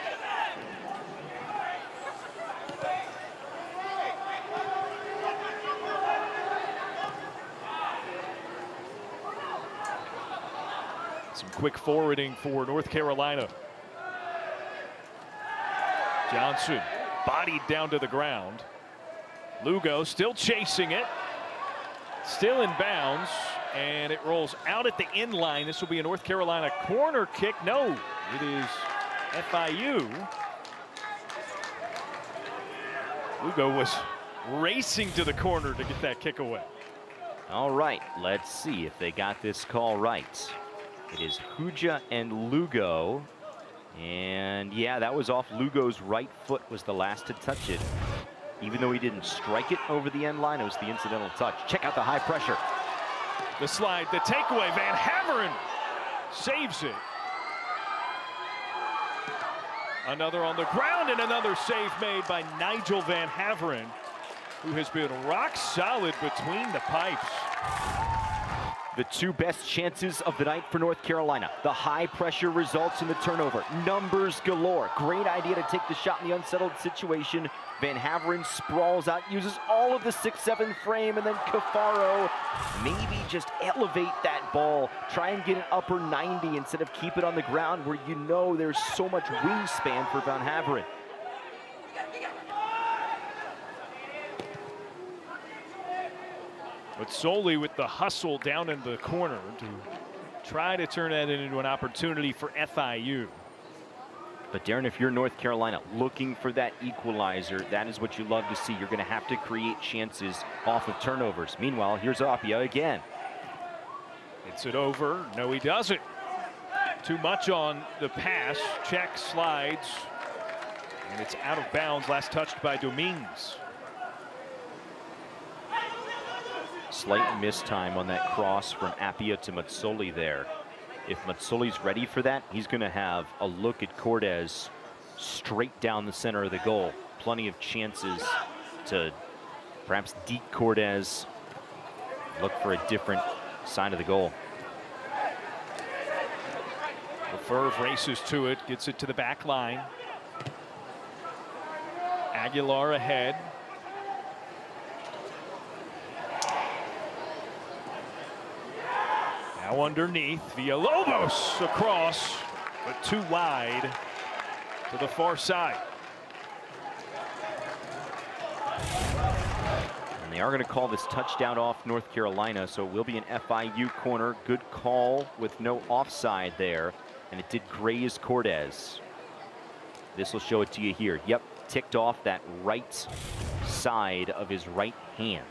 Some quick forwarding for North Carolina. Johnson bodied down to the ground. Lugo still chasing it. Still in bounds. And it rolls out at the end line. This will be a North Carolina corner kick. No, it is FIU. Lugo was racing to the corner to get that kick away. All right, let's see if they got this call right. It is Huja and Lugo. And yeah, that was off Lugo's right foot, was the last to touch it. Even though he didn't strike it over the end line, it was the incidental touch. Check out the high pressure. The slide, the takeaway, Van Haveren saves it. Another on the ground and another save made by Nigel Van Haveren, who has been rock solid between the pipes. The two best chances of the night for North Carolina. The high pressure results in the turnover. Numbers galore. Great idea to take the shot in the unsettled situation. Van Haveren sprawls out, uses all of the 6-7 frame, and then Cafaro maybe just elevate that ball. Try and get an upper 90 instead of keep it on the ground where you know there's so much wingspan for Van Haveren. But solely with the hustle down in the corner to try to turn that into an opportunity for FIU. But Darren, if you're North Carolina looking for that equalizer, that is what you love to see. You're going to have to create chances off of turnovers. Meanwhile, here's Apia again. Hits it over. No, he doesn't. Too much on the pass. Check, slides. And it's out of bounds. Last touched by Dominguez. Slight mistime on that cross from Apia to Matsoli there. If Matsoli's ready for that, he's going to have a look at Cordes straight down the center of the goal. Plenty of chances to perhaps deke Cordes, look for a different side of the goal. Lefebvre races to it, gets it to the back line. Aguilar ahead. Now underneath, Villalobos across, but too wide to the far side. And they are going to call this touchdown off North Carolina, so it will be an FIU corner. Good call with no offside there, and it did graze Cordes. This will show it to you here. Yep, ticked off that right side of his right hand.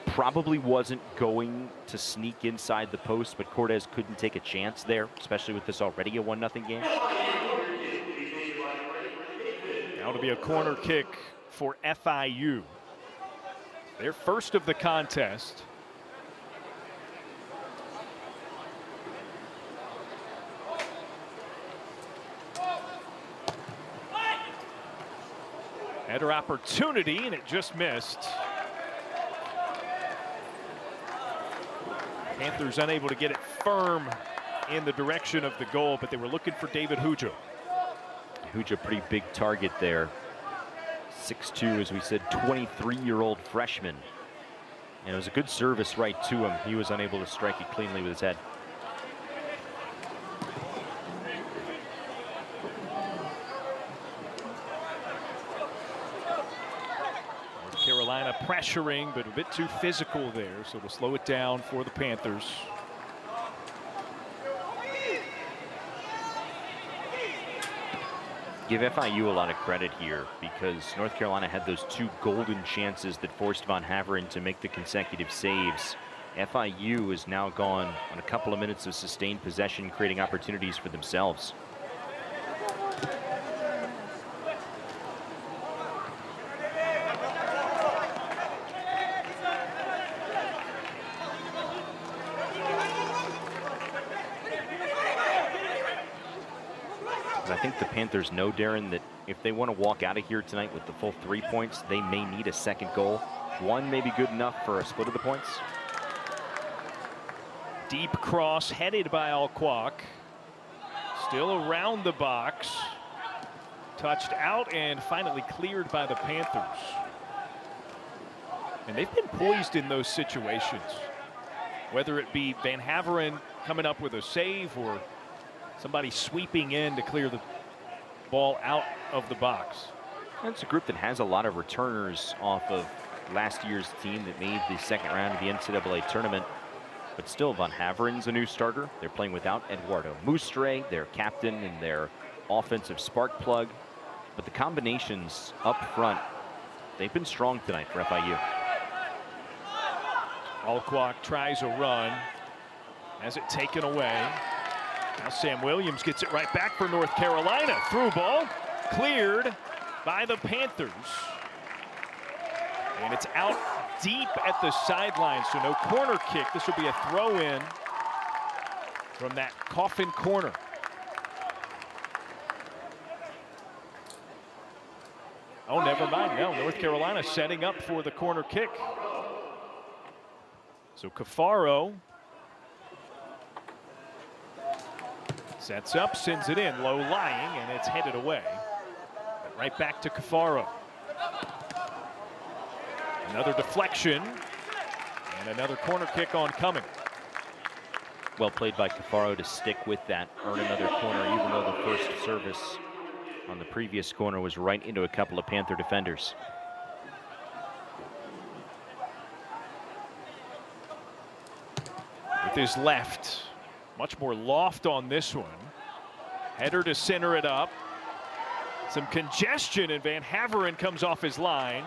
Probably wasn't going to sneak inside the post, but Cordes couldn't take a chance there, especially with this already a 1-0 game. Now to be a corner kick for FIU. Their first of the contest. Had her opportunity and it just missed. Panthers unable to get it firm in the direction of the goal, but they were looking for David Huja. Huja, pretty big target there. 6'2", as we said, 23-year-old freshman. And it was a good service right to him. He was unable to strike it cleanly with his head. Carolina pressuring, but a bit too physical there, so to slow it down for the Panthers. Give FIU a lot of credit here because North Carolina had those 2 golden chances that forced Von Haveren to make the consecutive saves. FIU is now gone on a couple of minutes of sustained possession, creating opportunities for themselves. I think the Panthers know, Darren, that if they want to walk out of here tonight with the full 3 points, they may need a second goal. 1 may be good enough for a split of the points. Deep cross headed by Alquak. Still around the box. Touched out and finally cleared by the Panthers. And they've been poised in those situations. Whether it be Van Haveren coming up with a save or somebody sweeping in to clear the ball out of the box. It's a group that has a lot of returners off of last year's team that made the second round of the NCAA tournament. But still, Von Haveren's a new starter. They're playing without Eduardo Mustre, their captain and their offensive spark plug. But the combinations up front, they've been strong tonight for FIU. Alquak tries a run. Has it taken away. Now Sam Williams gets it right back for North Carolina. Through ball, cleared by the Panthers. And it's out deep at the sideline, so no corner kick. This will be a throw-in from that coffin corner. Oh, never mind. No, North Carolina setting up for the corner kick. So Cafaro sets up, sends it in, low lying, and it's headed away. But right back to Cafaro. Another deflection, and another corner kick on coming. Well played by Cafaro to stick with that, earn another corner, even though the first service on the previous corner was right into a couple of Panther defenders. With his left, much more loft on this one. Header to center it up. Some congestion, and Van Haveren comes off his line.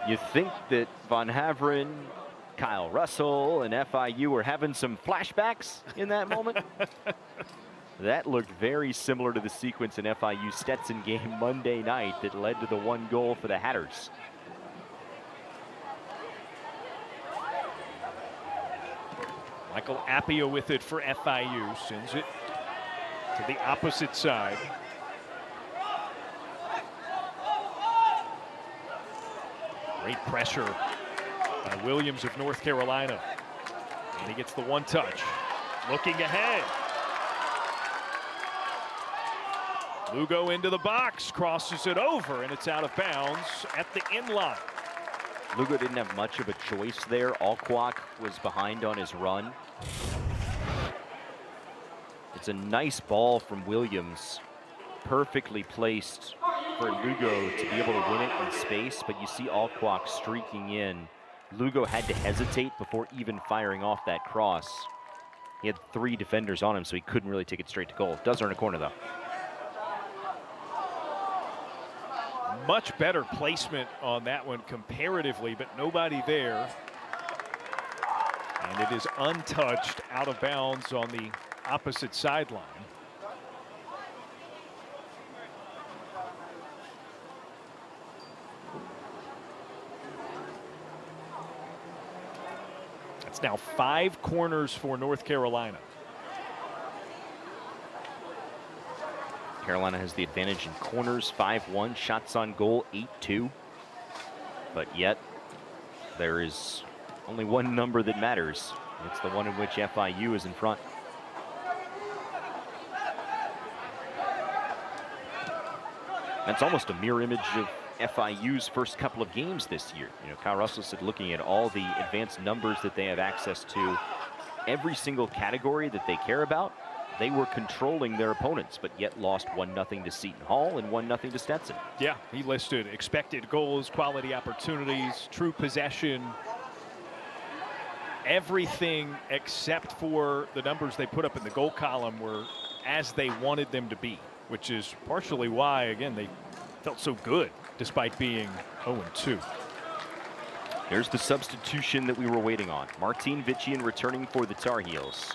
You think that Von Haveren, Kyle Russell, and FIU were having some flashbacks in that moment? That looked very similar to the sequence in FIU Stetson game Monday night that led to the 1 goal for the Hatters. Michael Appia with it for FIU, sends it to the opposite side. Great pressure by Williams of North Carolina. And he gets the 1 touch. Looking ahead. Lugo into the box, crosses it over, and it's out of bounds at the end line. Lugo didn't have much of a choice there. Alquak was behind on his run. It's a nice ball from Williams. Perfectly placed for Lugo to be able to win it in space, but you see Alquak streaking in. Lugo had to hesitate before even firing off that cross. He had 3 defenders on him, so he couldn't really take it straight to goal. Does earn a corner, though. Much better placement on that one comparatively, but nobody there. And it is untouched, out of bounds on the opposite sideline. It's now 5 corners for North Carolina. Carolina has the advantage in corners, 5-1, shots on goal, 8-2. But yet, there is only one number that matters. It's the one in which FIU is in front. That's almost a mirror image of FIU's first couple of games this year. You know, Kyle Russell said looking at all the advanced numbers that they have access to, every single category that they care about, they were controlling their opponents, but yet lost 1-0 to Seton Hall and 1-0 to Stetson. Yeah, he listed expected goals, quality opportunities, true possession, everything except for the numbers they put up in the goal column were as they wanted them to be, which is partially why, again, they felt so good despite being 0-2. Here's the substitution that we were waiting on. Martin Vitchian returning for the Tar Heels.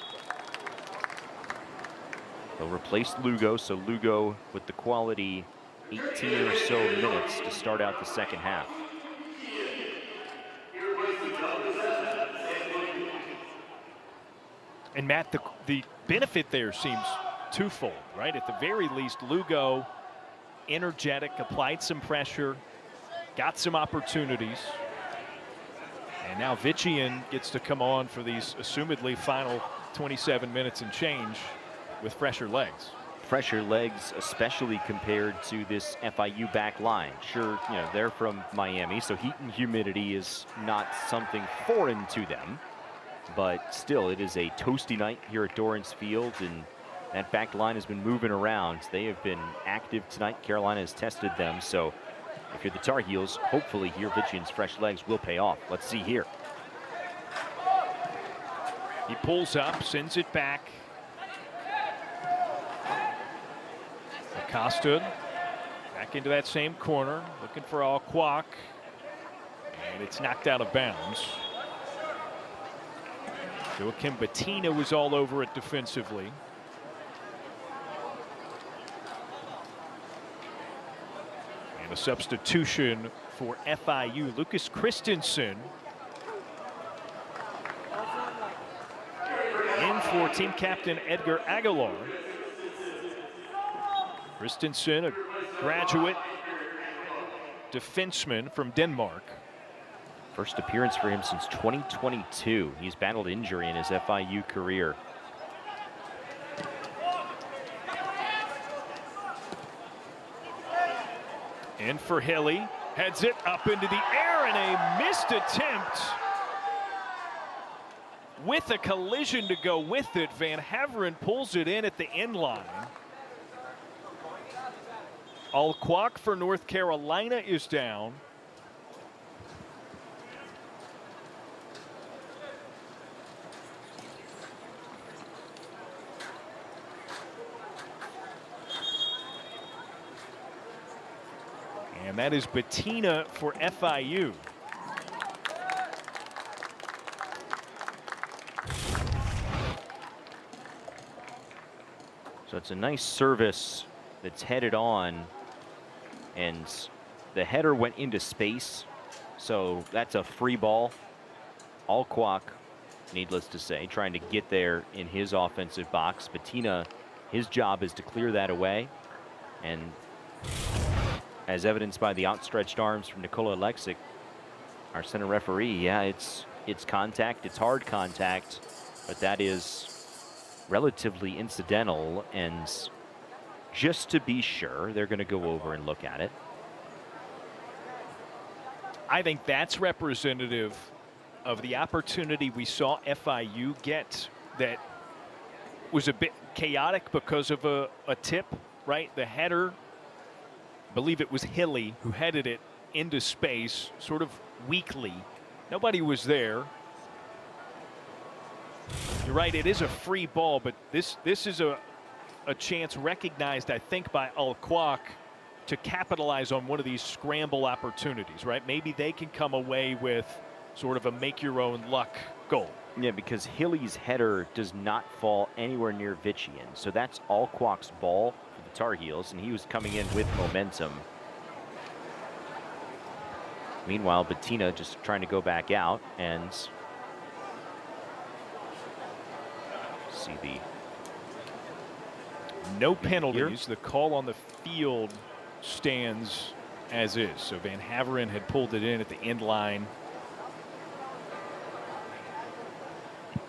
They'll replace Lugo, so Lugo with the quality 18 or so minutes to start out the second half. And Matt, the benefit there seems twofold, right? At the very least, Lugo, energetic, applied some pressure, got some opportunities. And now Vitchian gets to come on for these assumedly final 27 minutes and change with fresher legs. Fresher legs, especially compared to this FIU back line. Sure, you know, they're from Miami, so heat and humidity is not something foreign to them. But still, it is a toasty night here at Dorrance Field, and that back line has been moving around. They have been active tonight. Carolina has tested them, so if you're the Tar Heels, hopefully here Vitchian's fresh legs will pay off. Let's see here. He pulls up, sends it back. Acosta back into that same corner, looking for Alquak, and it's knocked out of bounds. Joakim Bettina was all over it defensively. And a substitution for FIU, Lucas Christensen in for team captain Edgar Aguilar. Christensen, a graduate defenseman from Denmark. First appearance for him since 2022. He's battled injury in his FIU career. In for Hilly, heads it up into the air, and a missed attempt with a collision to go with it. Van Haveren pulls it in at the end line. Alquak for North Carolina is down. And that is Bettina for FIU. So it's a nice service that's headed on, and the header went into space, so that's a free ball. Alquak, needless to say, trying to get there in his offensive box. Bettina, his job is to clear that away, and as evidenced by the outstretched arms from Nikola Alexic, our center referee, yeah, it's contact, it's hard contact, but that is relatively incidental, and just to be sure, they're going to go over and look at it. I think that's representative of the opportunity we saw FIU get that was a bit chaotic because of a tip, right? The header, I believe it was Hilly who headed it into space sort of weakly. Nobody was there. You're right, it is a free ball, but this is a chance recognized, I think, by Alquak to capitalize on one of these scramble opportunities, right? Maybe they can come away with sort of a make-your-own-luck goal. Yeah, because Hilly's header does not fall anywhere near Vitchian, so that's Alquak's ball for the Tar Heels, and he was coming in with momentum. Meanwhile, Bettina just trying to go back out and see the no penalties. The call on the field stands as is. So Van Haveren had pulled it in at the end line.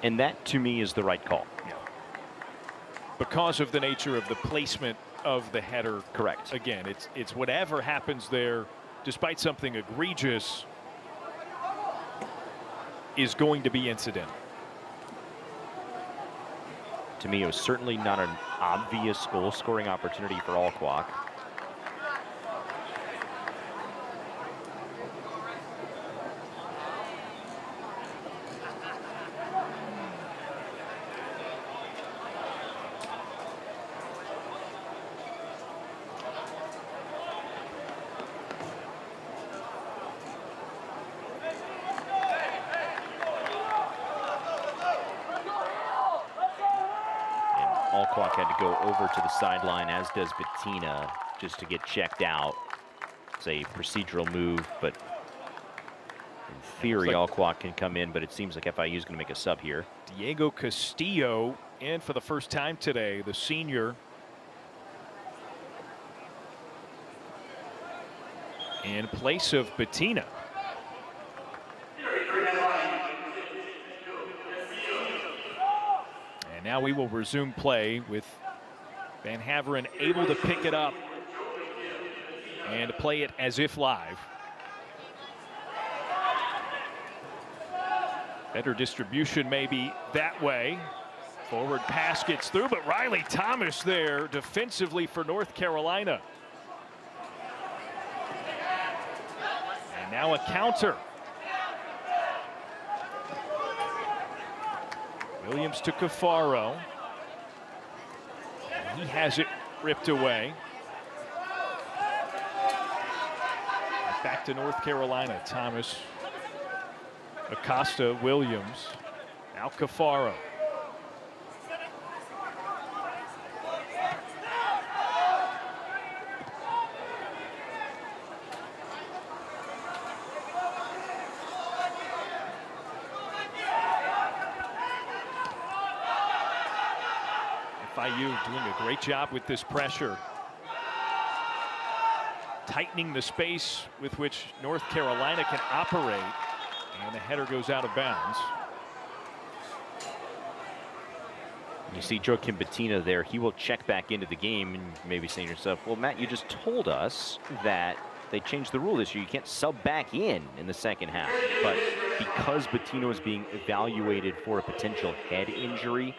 And that, to me, is the right call. Yeah. Because of the nature of the placement of the header. Correct. Again, it's whatever happens there, despite something egregious, is going to be incidental. To me, it was certainly not an obvious goal-scoring opportunity for Alquak. Alquak had to go over to the sideline, as does Bettina, just to get checked out. It's a procedural move, but in theory, Alquak can come in, but it seems like FIU is going to make a sub here. Diego Castillo in for the first time today, the senior. In place of Bettina. And now we will resume play with Van Haveren able to pick it up and play it as if live. Better distribution maybe that way. Forward pass gets through, but Riley Thomas there defensively for North Carolina. And now a counter. Williams to Cafaro. He has it ripped away. Back to North Carolina. Thomas, Acosta, Williams. Now Cafaro. FIU doing a great job with this pressure. Tightening the space with which North Carolina can operate. And the header goes out of bounds. You see Joaquim Bettina there. He will check back into the game and maybe saying to yourself, well, Matt, you just told us that they changed the rule this year. You can't sub back in the second half. But because Bettina is being evaluated for a potential head injury,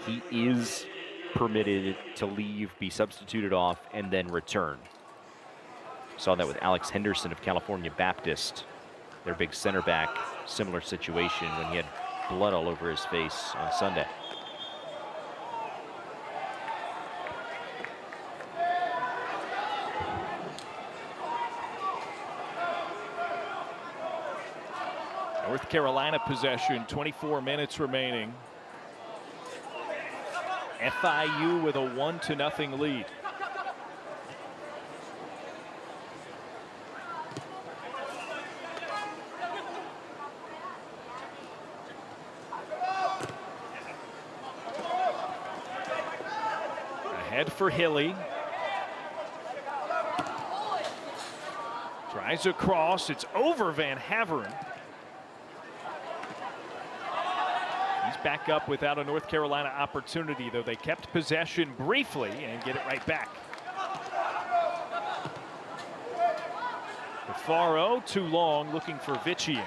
he is permitted to leave, be substituted off, and then return. Saw that with Alex Henderson of California Baptist, their big center back. Similar situation when he had blood all over his face on Sunday. North Carolina possession, 24 minutes remaining. FIU with a 1-0 lead. Ahead for Hilly. Tries across, it's over Van Haveren. He's back up without a North Carolina opportunity, though they kept possession briefly and get it right back. Cafaro, too long, looking for Viccian.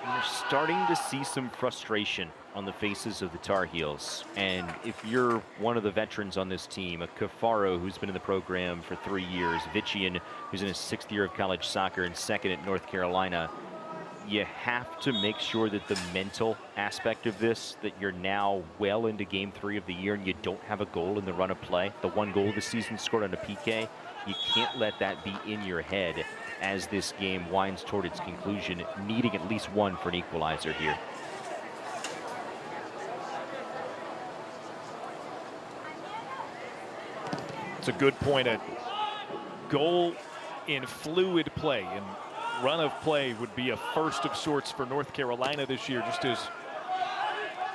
You're starting to see some frustration on the faces of the Tar Heels. And if you're one of the veterans on this team, a Cafaro who's been in the program for 3 years, Viccian who's in his 6th year of college soccer and 2nd at North Carolina, you have to make sure that the mental aspect of this, that you're now well into game 3 of the year and you don't have a goal in the run of play. The 1 goal this season scored on a PK. You can't let that be in your head as this game winds toward its conclusion, needing at least 1 for an equalizer here. It's a good point. A goal in fluid play and run of play would be a first of sorts for North Carolina this year, just as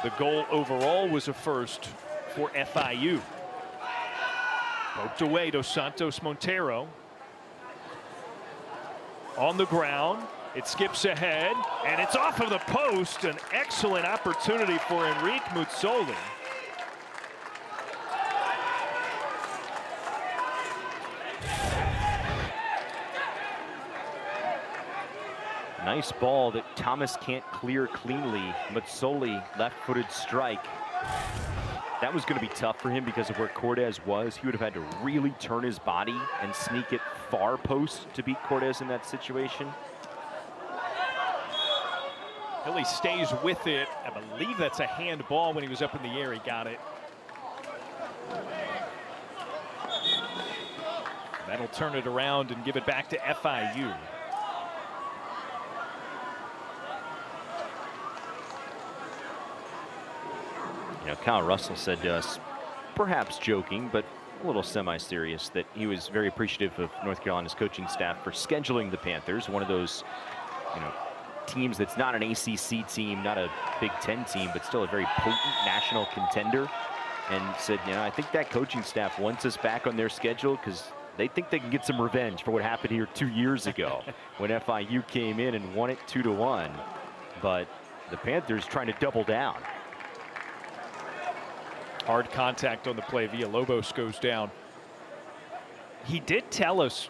the goal overall was a first for FIU. Poked away, Dos Santos Montero. On the ground, it skips ahead, and it's off of the post. An excellent opportunity for Enrique Muzzoli. Nice ball that Thomas can't clear cleanly. Muzzoli, left-footed strike. That was going to be tough for him because of where Cortez was. He would have had to really turn his body and sneak it far post to beat Cortez in that situation. Billy stays with it. I believe that's a handball. When he was up in the air, he got it. That'll turn it around and give it back to FIU. Kyle Russell said to us, perhaps joking, but a little semi-serious, that he was very appreciative of North Carolina's coaching staff for scheduling the Panthers, one of those, teams that's not an ACC team, not a Big Ten team, but still a very potent national contender. And said, I think that coaching staff wants us back on their schedule because they think they can get some revenge for what happened here 2 years ago when FIU came in and won it 2-1. But the Panthers trying to double down. Hard contact on the play. Villalobos goes down. He did tell us,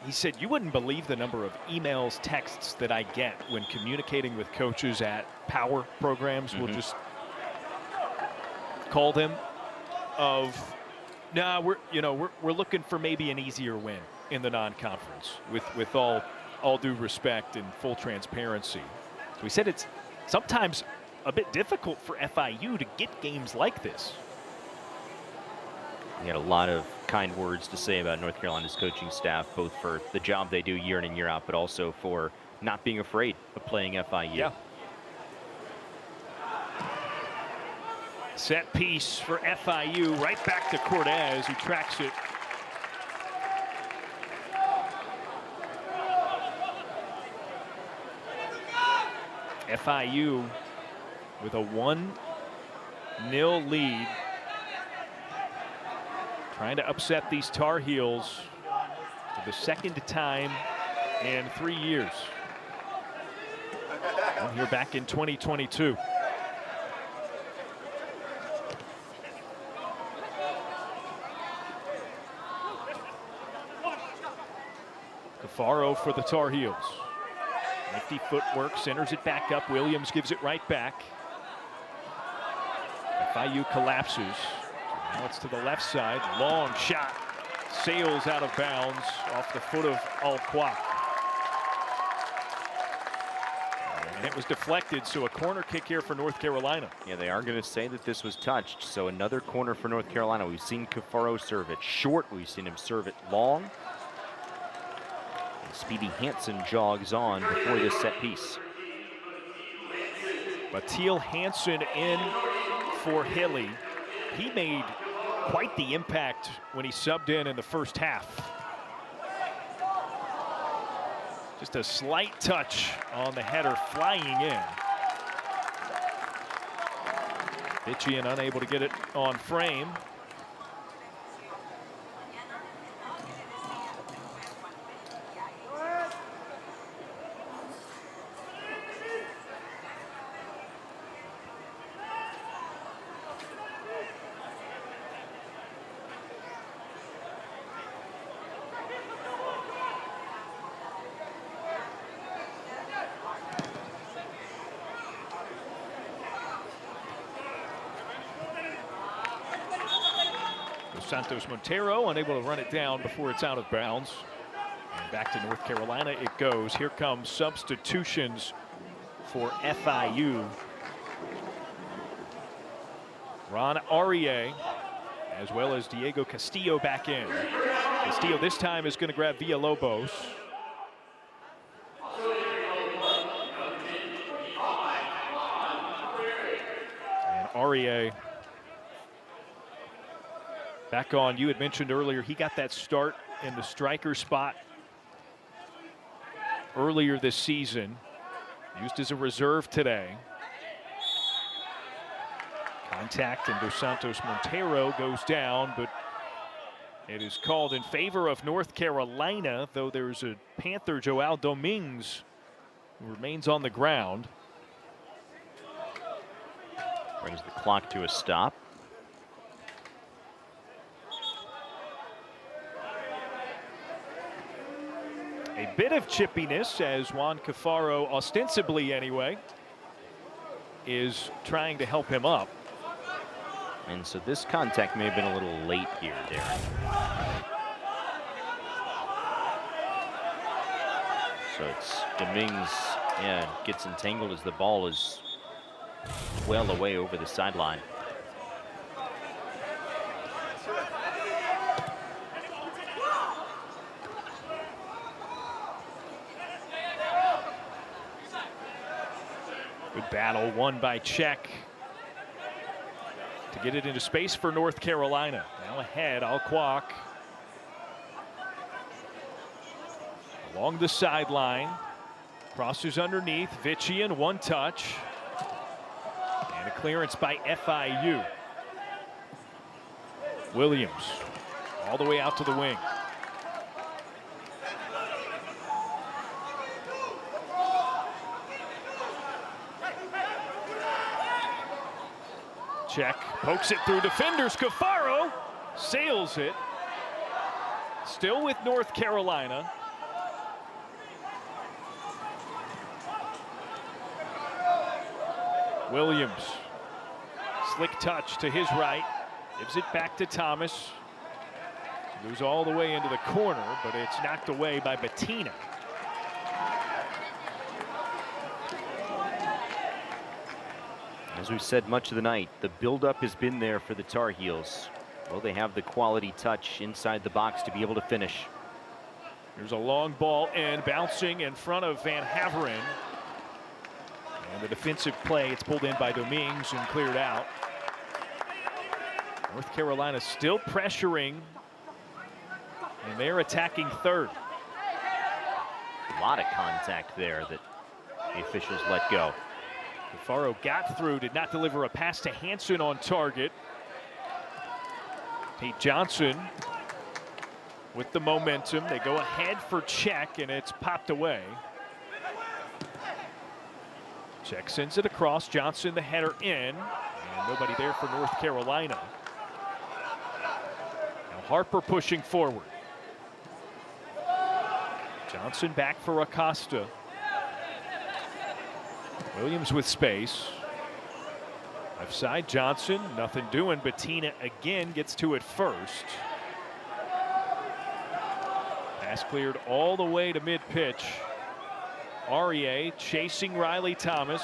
he said, you wouldn't believe the number of emails, texts that I get when communicating with coaches at power programs. We'll just call them of, we're looking for maybe an easier win in the non-conference with all due respect and full transparency. So he said it's sometimes a bit difficult for FIU to get games like this. He had a lot of kind words to say about North Carolina's coaching staff, both for the job they do year in and year out, but also for not being afraid of playing FIU. Yeah. Set piece for FIU, right back to Cortez, who tracks it. FIU with a 1-0 lead. Trying to upset these Tar Heels for the second time in 3 years. One here back in 2022. Cafaro for the Tar Heels. Nifty footwork, centers it back up. Williams gives it right back. FIU collapses. Now it's to the left side. Long shot. Sails out of bounds off the foot of Alquak. And it was deflected, so a corner kick here for North Carolina. Yeah, they are going to say that this was touched, so another corner for North Carolina. We've seen Cafaro serve it short. We've seen him serve it long. Speedy Hansen jogs on before this set piece. Batil Hansen in for Hilly. He made quite the impact when he subbed in the first half. Just a slight touch on the header flying in. Bitchian unable to get it on frame. Santos Montero unable to run it down before it's out of bounds. And back to North Carolina it goes. Here comes substitutions for FIU. Ron Aurier as well as Diego Castillo back in. Castillo this time is going to grab Villalobos. And Aurier back on. You had mentioned earlier he got that start in the striker spot earlier this season. Used as a reserve today. Contact and Dos Santos Montero goes down, but it is called in favor of North Carolina, though there's a Panther, Joao Dominguez, who remains on the ground. Brings the clock to a stop. A bit of chippiness as Juan Cafaro, ostensibly anyway, is trying to help him up. And so this contact may have been a little late here, Darren. So it's Dominguez, gets entangled as the ball is well away over the sideline. Good battle won by Czech. to get it into space for North Carolina. Now ahead, Alquak. Along the sideline. Crosses underneath. Vichian, one touch. And a clearance by FIU. Williams all the way out to the wing. Check, pokes it through defenders. Cafaro sails it. Still with North Carolina. Williams, slick touch to his right, gives it back to Thomas. Goes all the way into the corner, but it's knocked away by Bettina. As we've said much of the night, the buildup has been there for the Tar Heels. Well, they have the quality touch inside the box to be able to finish. There's a long ball and bouncing in front of Van Haveren. And the defensive play, it's pulled in by Dominguez and cleared out. North Carolina still pressuring, and they're attacking third. A lot of contact there that the officials let go. Cafaro got through, did not deliver a pass to Hansen on target. Tate Johnson with the momentum. They go ahead for check, and it's popped away. Check sends it across. Johnson the header in, and nobody there for North Carolina. Now Harper pushing forward. Johnson back for Acosta. Williams with space. Left side, Johnson, nothing doing. Bettina again gets to it first. Pass cleared all the way to mid-pitch. Aurier chasing Riley Thomas.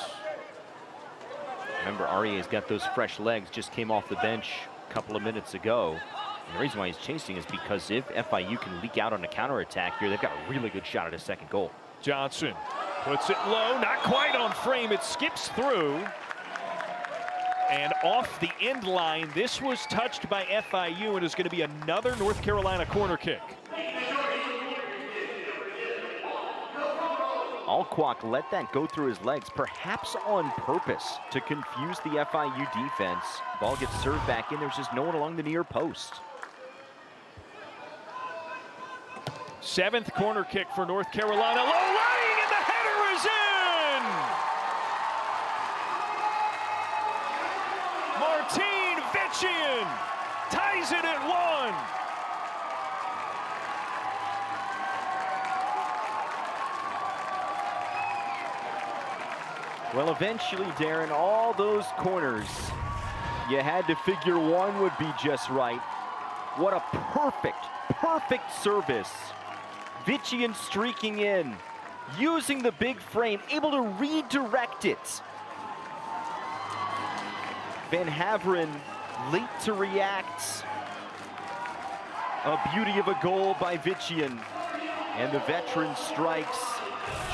Remember, Aurier's got those fresh legs, just came off the bench a couple of minutes ago. And the reason why he's chasing is because if FIU can leak out on a counterattack here, they've got a really good shot at a second goal. Johnson puts it low, not quite on frame. It skips through and off the end line. This was touched by FIU and is going to be another North Carolina corner kick. Alquak let that go through his legs, perhaps on purpose to confuse the FIU defense. Ball gets served back in. There's just no one along the near post. Seventh corner kick for North Carolina. Low lying, and the header is in! Martine Vichian ties it at 1. Well, eventually, Darren, all those corners, you had to figure one would be just right. What a perfect service. Vichian streaking in, using the big frame, able to redirect it. Van Haveren late to react. A beauty of a goal by Vichian. And the veteran strikes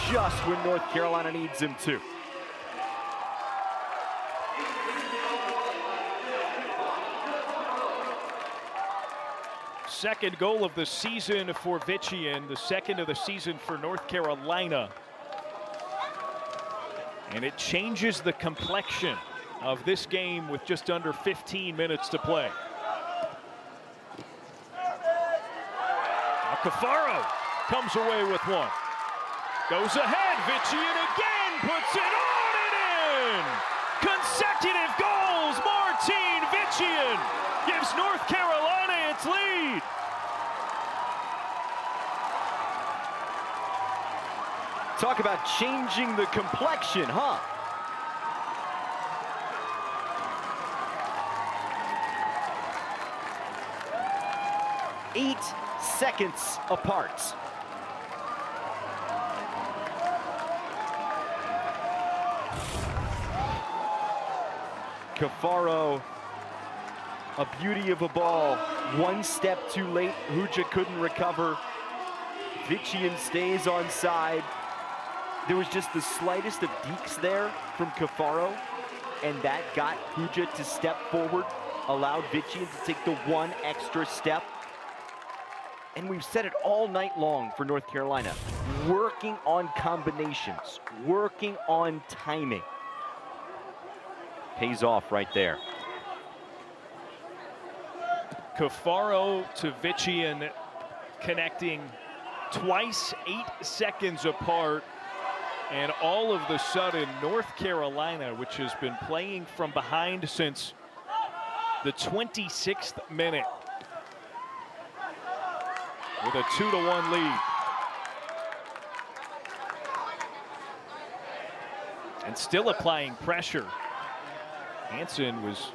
just when North Carolina needs him to. Second goal of the season for Vichian, the second of the season for North Carolina. And it changes the complexion of this game with just under 15 minutes to play. Now Cafaro comes away with one. Goes ahead, Vichian again, puts it on and in! Consecutive goals, Martine Vichian gives North Carolina its lead. Talk about changing the complexion, huh? Eight seconds apart. Cafaro, a beauty of a ball. One step too late, Huja couldn't recover. Vichian stays on side. There was just the slightest of deeks there from Cafaro. and that got Huja to step forward, allowed Viccian to take the one extra step. And we've said it all night long for North Carolina, working on combinations, working on timing. Pays off right there. Cafaro to Viccian, connecting twice, 8 seconds apart. And all of a sudden, North Carolina, which has been playing from behind since the 26th minute, with a 2-1 lead. And still applying pressure. Hansen was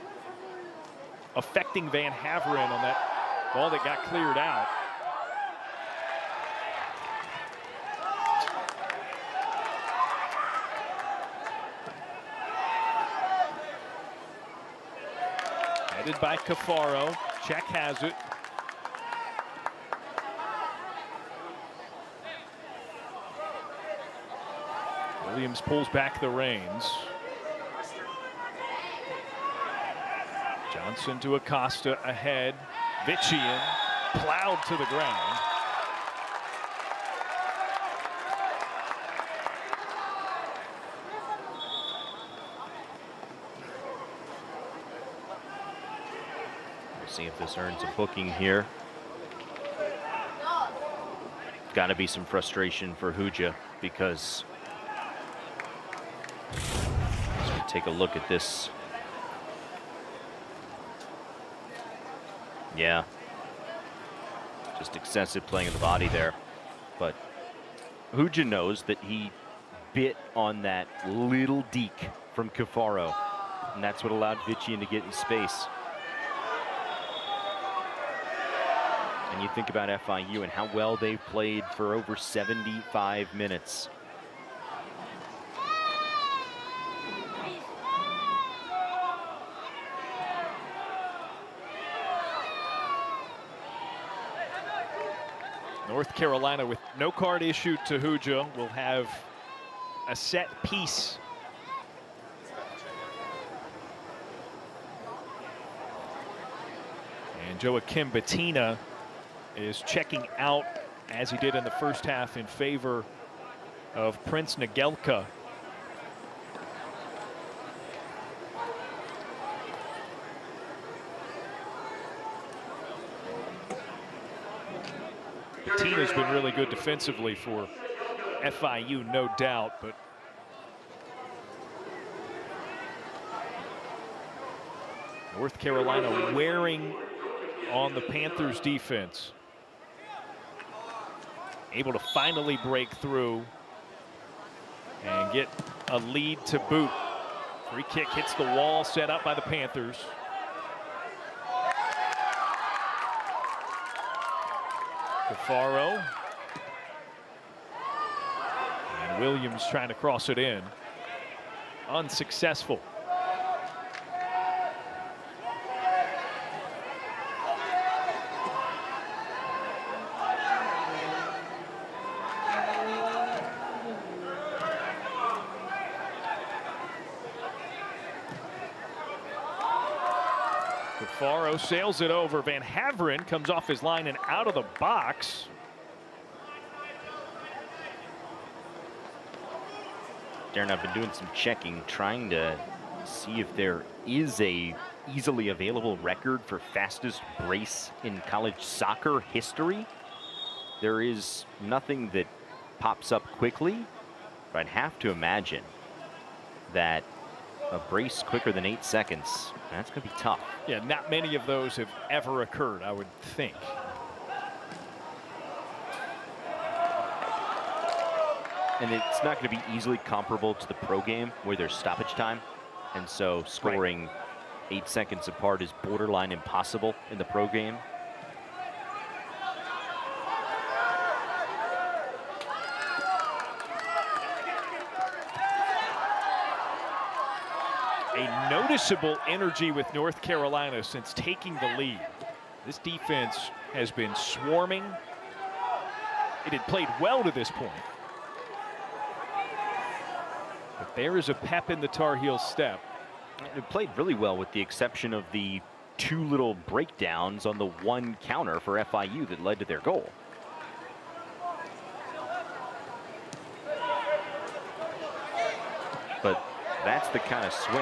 affecting Van Haveren on that ball that got cleared out. Headed by Cafaro. Czech has it. Williams pulls back the reins. Johnson to Acosta ahead. Viccian plowed to the ground. We'll see if this earns a booking here. Got to be some frustration for Huja, because as we take a look at this. Yeah, just excessive playing of the body there. But Huja knows that he bit on that little deke from Cafaro, and that's what allowed Viccian to get in space. And you think about FIU and how well they've played for over 75 minutes. North Carolina, with no card issued to Huja, will have a set piece. And Joakim Bettina is checking out, as he did in the first half, in favor of Prince Nagelka. Bettina's been really good defensively for FIU, no doubt, but North Carolina wearing on the Panthers' defense. Able to finally break through and get a lead to boot. Free kick hits the wall set up by the Panthers. Cafaro. And Williams trying to cross it in. Unsuccessful. Cafaro sails it over. Van Haveren comes off his line and out of the box. Darren, I've been doing some checking, trying to see if there is a easily available record for fastest brace in college soccer history. There is nothing that pops up quickly, but I'd have to imagine that a brace quicker than 8 seconds, that's going to be tough. Yeah, not many of those have ever occurred, I would think. And it's not going to be easily comparable to the pro game where there's stoppage time. And so scoring 8 seconds apart is borderline impossible in the pro game. A noticeable energy with North Carolina since taking the lead. This defense has been swarming. It had played well to this point. But there is a pep in the Tar Heels step. It played really well with the exception of the 2 little breakdowns on the 1 counter for FIU that led to their goal. But that's the kind of swing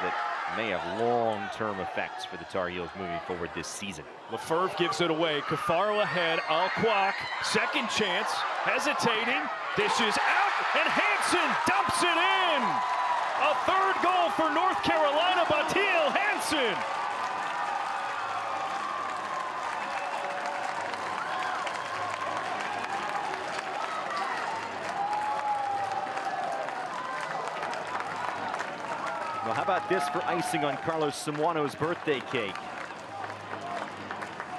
that may have long-term effects for the Tar Heels moving forward this season. Lefebvre gives it away. Cafaro ahead. Alquak, second chance, hesitating, dishes out, and Hansen dumps it in. A third goal for North Carolina, Batil Hansen. Well, how about this for icing on Carlos Samuano's birthday cake?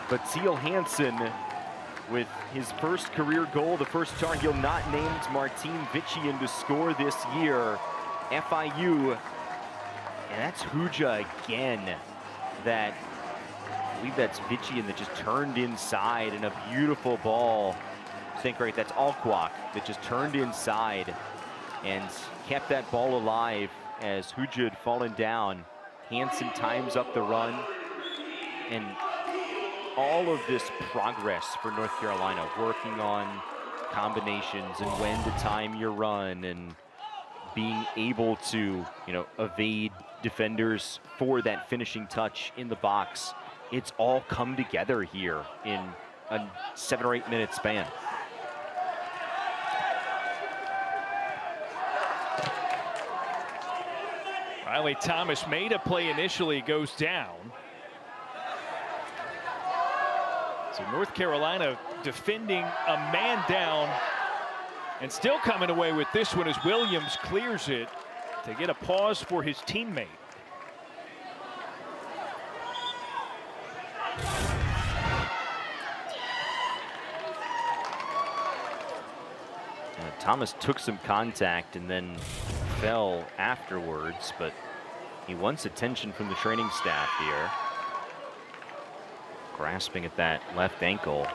Batil Hansen with his first career goal, the first Tar Heel not named Martin Vician to score this year. FIU, and that's Huja again. I believe that's Vician that just turned inside, and a beautiful ball. I think right, that's Alquak that just turned inside and kept that ball alive as Huja had fallen down. Hansen times up the run, and all of this progress for North Carolina, working on combinations and when to time your run and being able to, evade defenders for that finishing touch in the box. It's all come together here in a 7 or 8 minute span. Riley Thomas made a play initially, goes down. So North Carolina defending a man down and still coming away with this one as Williams clears it to get a pause for his teammate. Thomas took some contact and then fell afterwards, but he wants attention from the training staff here. Grasping at that left ankle.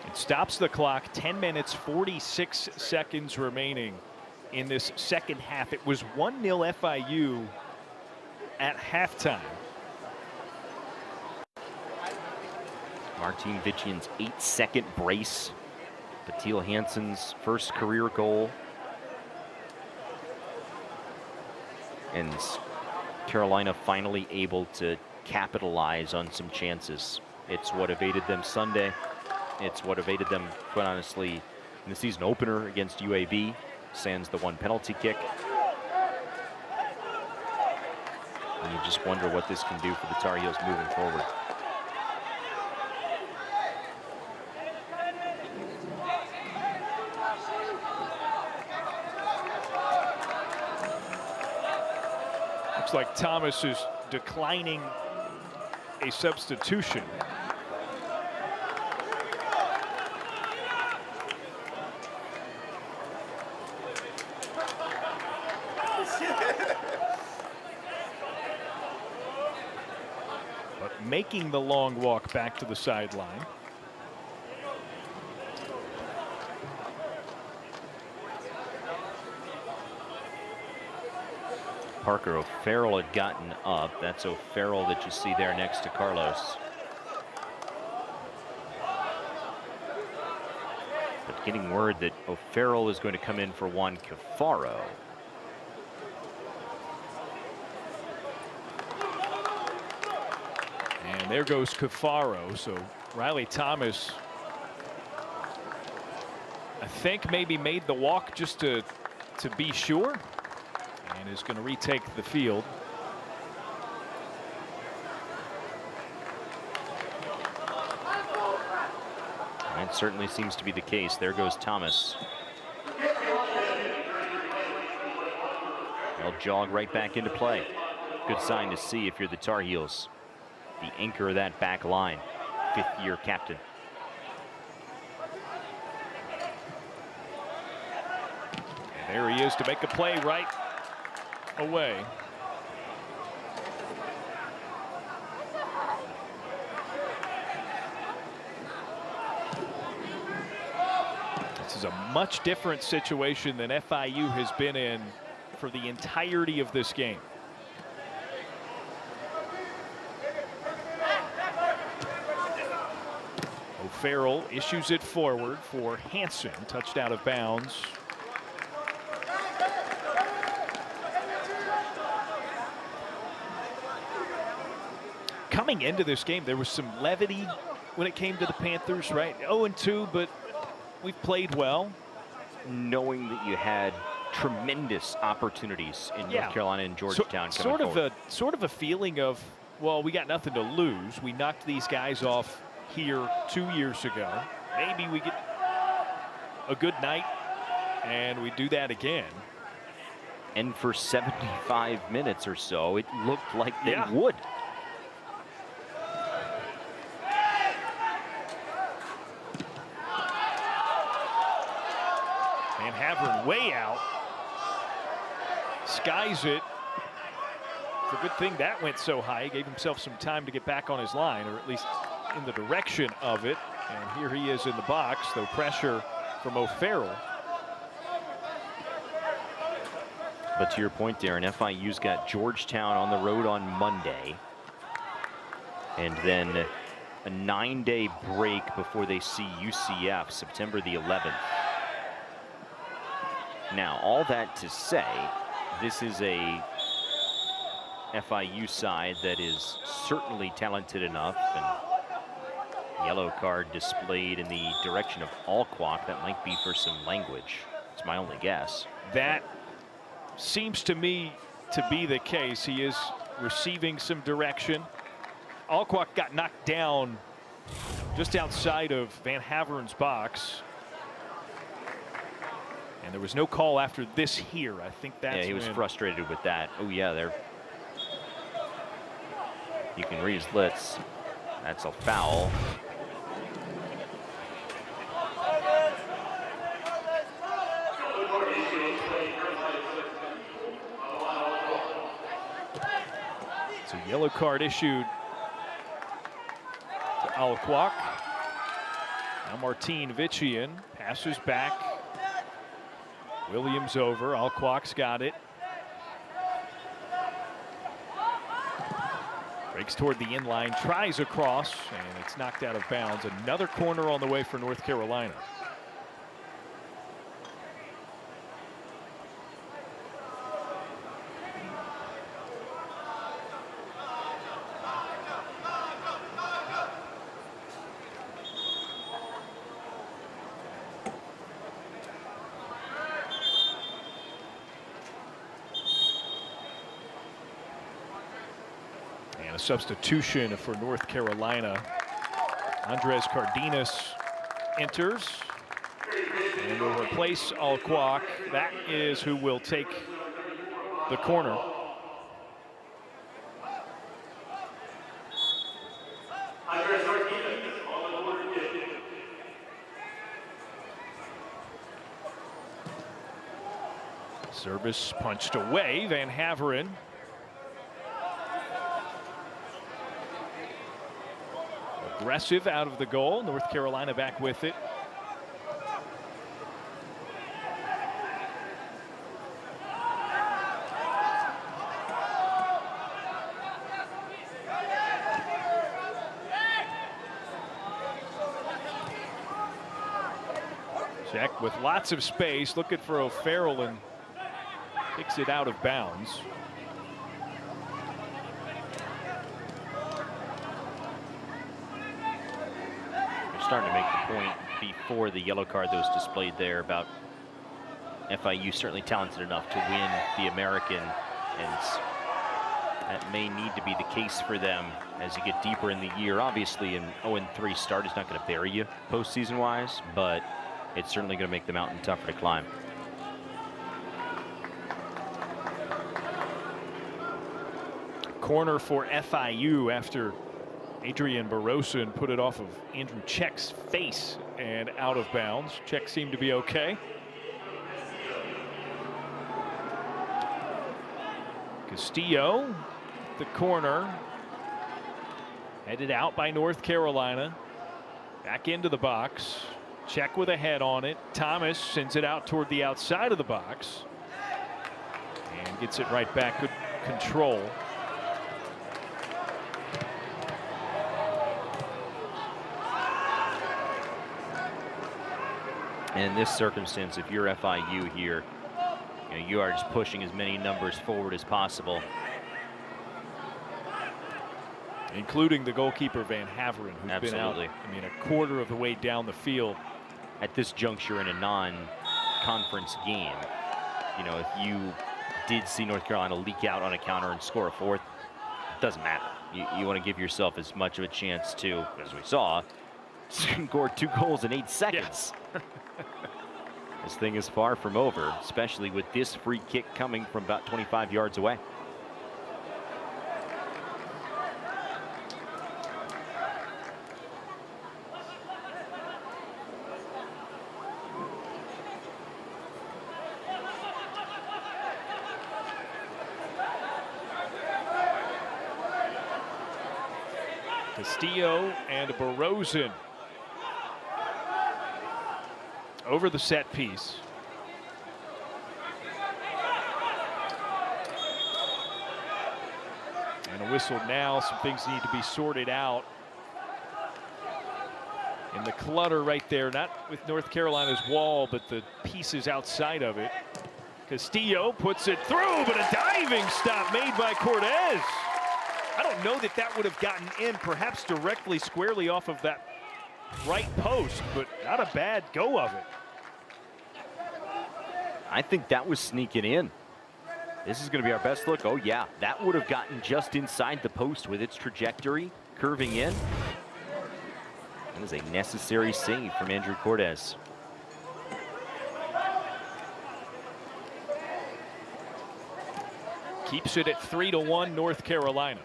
It stops the clock. 10 minutes, 46 seconds remaining in this second half. It was 1-0 FIU at halftime. Martin Vician's 8-second brace. Batil Hansen's first career goal. And Carolina finally able to capitalize on some chances. It's what evaded them Sunday. It's what evaded them, quite honestly, in the season opener against UAB. Sans the 1 penalty kick. And you just wonder what this can do for the Tar Heels moving forward. Looks like Thomas is declining a substitution. But making the long walk back to the sideline. Parker O'Farrell had gotten up. That's O'Farrell that you see there next to Carlos. But getting word that O'Farrell is going to come in for Juan Cafaro. And there goes Cafaro. So Riley Thomas, I think, maybe made the walk just to be sure, and is going to retake the field. It certainly seems to be the case. There goes Thomas. They'll jog right back into play. Good sign to see if you're the Tar Heels. The anchor of that back line, 5th-year captain. And there he is to make a play right away. This is a much different situation than FIU has been in for the entirety of this game. O'Farrell issues it forward for Hanson, touched out of bounds. Coming into this game, there was some levity when it came to the Panthers, right? 0-2, but we've played well. Knowing that you had tremendous opportunities in North Carolina and Georgetown. Sort of a feeling of, well, we got nothing to lose. We knocked these guys off here 2 years ago. Maybe we get a good night and we do that again. And for 75 minutes or so, it looked like they would. Van Haveren way out. Skies it. It's a good thing that went so high. He gave himself some time to get back on his line, or at least in the direction of it. And here he is in the box, though pressure from O'Farrell. But to your point, Darren, FIU's got Georgetown on the road on Monday. And then a 9-day break before they see UCF September the 11th. Now, all that to say, this is a FIU side that is certainly talented enough, and yellow card displayed in the direction of Alquak. That might be for some language. It's my only guess. That seems to me to be the case. He is receiving some direction. Alquak got knocked down just outside of Van Haveren's box. And there was no call after this here. I think that's he was frustrated with that. Oh yeah, there. You can read his lips. That's a foul. So yellow card issued to Alquak. Now Martin Vichian passes back. Williams over. Alquak's got it. Breaks toward the inline, tries across, and it's knocked out of bounds. Another corner on the way for North Carolina. And a substitution for North Carolina. Andres Cardenas enters and will replace Alquak. That is who will take the corner. Service punched away. Van Haveren. Aggressive out of the goal. North Carolina back with it. Check with lots of space, looking for O'Farrell, and kicks it out of bounds. Starting to make the point before the yellow card that was displayed there about FIU certainly talented enough to win the American, and that may need to be the case for them as you get deeper in the year. Obviously, an 0-3 start is not going to bury you postseason wise, but it's certainly going to make the mountain tougher to climb. Corner for FIU after Adrian Barosin put it off of Andrew Check's face and out of bounds. Check seemed to be okay. Castillo, the corner, headed out by North Carolina. Back into the box. Check with a head on it. Thomas sends it out toward the outside of the box and gets it right back. Good control. And in this circumstance, if you're FIU here, you are just pushing as many numbers forward as possible. Including the goalkeeper, Van Haveren, who's Absolutely. been out, I mean, a quarter of the way down the field. At this juncture in a non-conference game, if you did see North Carolina leak out on a counter and score a fourth, it doesn't matter. You want to give yourself as much of a chance to, as we saw, score 2 goals in 8 seconds. Yes. This thing is far from over, especially with this free kick coming from about 25 yards away. Castillo and Barrozen over the set piece. And a whistle now. Some things need to be sorted out in the clutter right there, not with North Carolina's wall, but the pieces outside of it. Castillo puts it through, but a diving stop made by Cortez. I don't know that that would have gotten in, perhaps directly, squarely off of that right post, but not a bad go of it. I think that was sneaking in. This is going to be our best look. Oh, yeah, that would have gotten just inside the post with its trajectory curving in. That is a necessary save from Andrew Cortez. Keeps it at 3-1 North Carolina.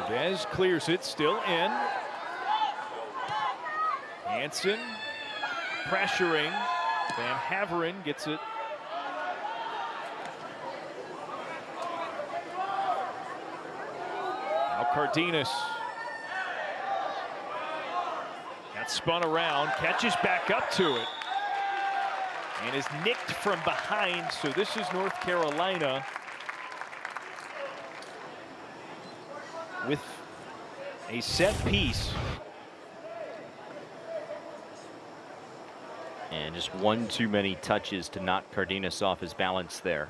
Cortez clears it, still in. Hansen pressuring. Van Haveren gets it. Now Cardenas. Got spun around, catches back up to it. And is nicked from behind, so this is North Carolina with a set piece. And just one too many touches to knock Cardenas off his balance there.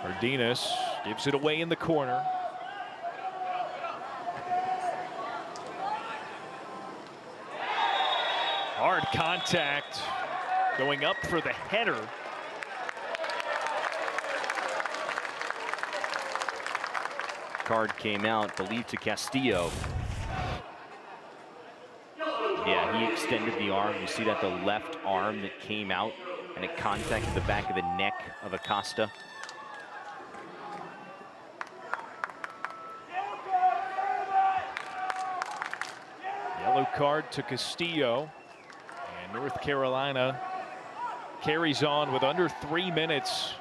Cardenas gives it away in the corner. Hard contact going up for the header. Card came out, believed to Castillo. Yeah, he extended the arm. You see that the left arm that came out and it contacted the back of the neck of Acosta. Yellow card to Castillo. And North Carolina carries on with under 3 minutes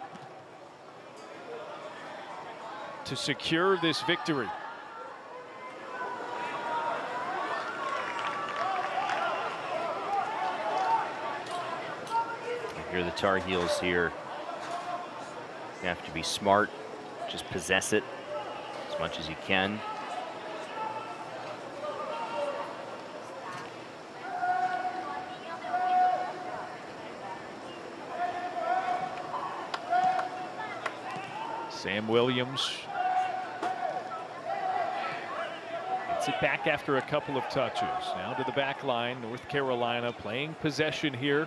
to secure this victory. Here are the Tar Heels here. You have to be smart, just possess it as much as you can. Sam Williams gets it back after a couple of touches. Now to the back line. North Carolina playing possession here.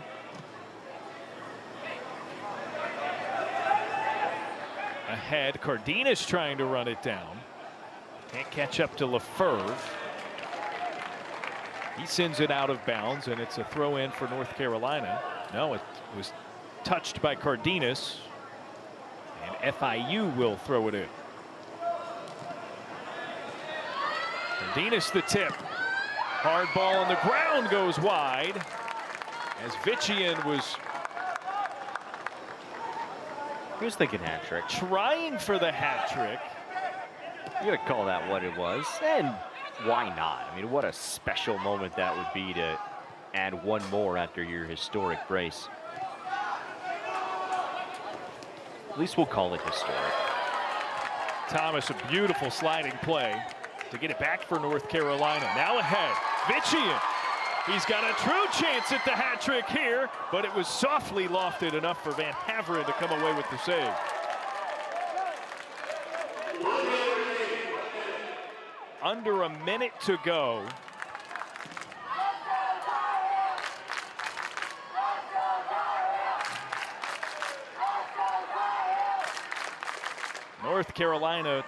Ahead, Cardenas trying to run it down. Can't catch up to Lefebvre. He sends it out of bounds, and it's a throw in for North Carolina. No, it was touched by Cardenas. And FIU will throw it in. Venus the tip. Hard ball on the ground goes wide as Vitchian was He was thinking hat trick. trying for the hat trick. You gotta call that what it was, and why not? I mean, what a special moment that would be to add one more after your historic brace. At least we'll call it historic. Thomas, a beautiful sliding play to get it back for North Carolina. Now ahead, Vitchian. He's got a true chance at the hat trick here, but it was softly lofted enough for Van Haveren to come away with the save. Under a minute to go. North Carolina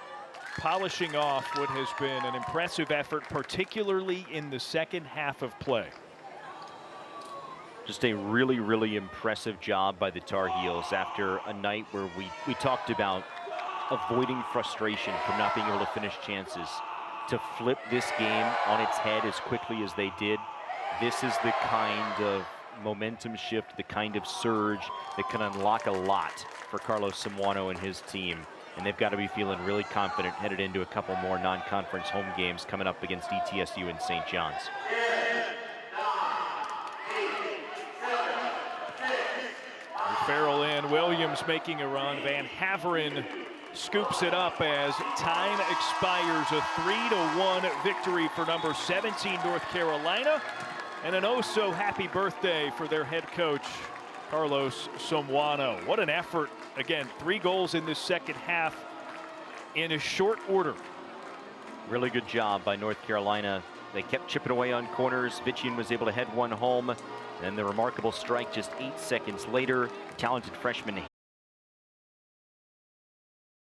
polishing off what has been an impressive effort, particularly in the second half of play. Just a really, really impressive job by the Tar Heels after a night where we talked about avoiding frustration from not being able to finish chances. To flip this game on its head as quickly as they did, this is the kind of momentum shift, the kind of surge that can unlock a lot for Carlos Samuano and his team. And they've got to be feeling really confident headed into a couple more non-conference home games coming up against ETSU and St. John's. Farrell in, Williams making a run. Van Haveren scoops it up as time expires. A 3-1 victory for number 17 North Carolina, and an oh so happy birthday for their head coach Carlos Samuano. What an effort. Again, 3 goals in this second half in a short order. Really good job by North Carolina. They kept chipping away on corners. Vitchian was able to head one home. And the remarkable strike just 8 seconds later. Talented freshman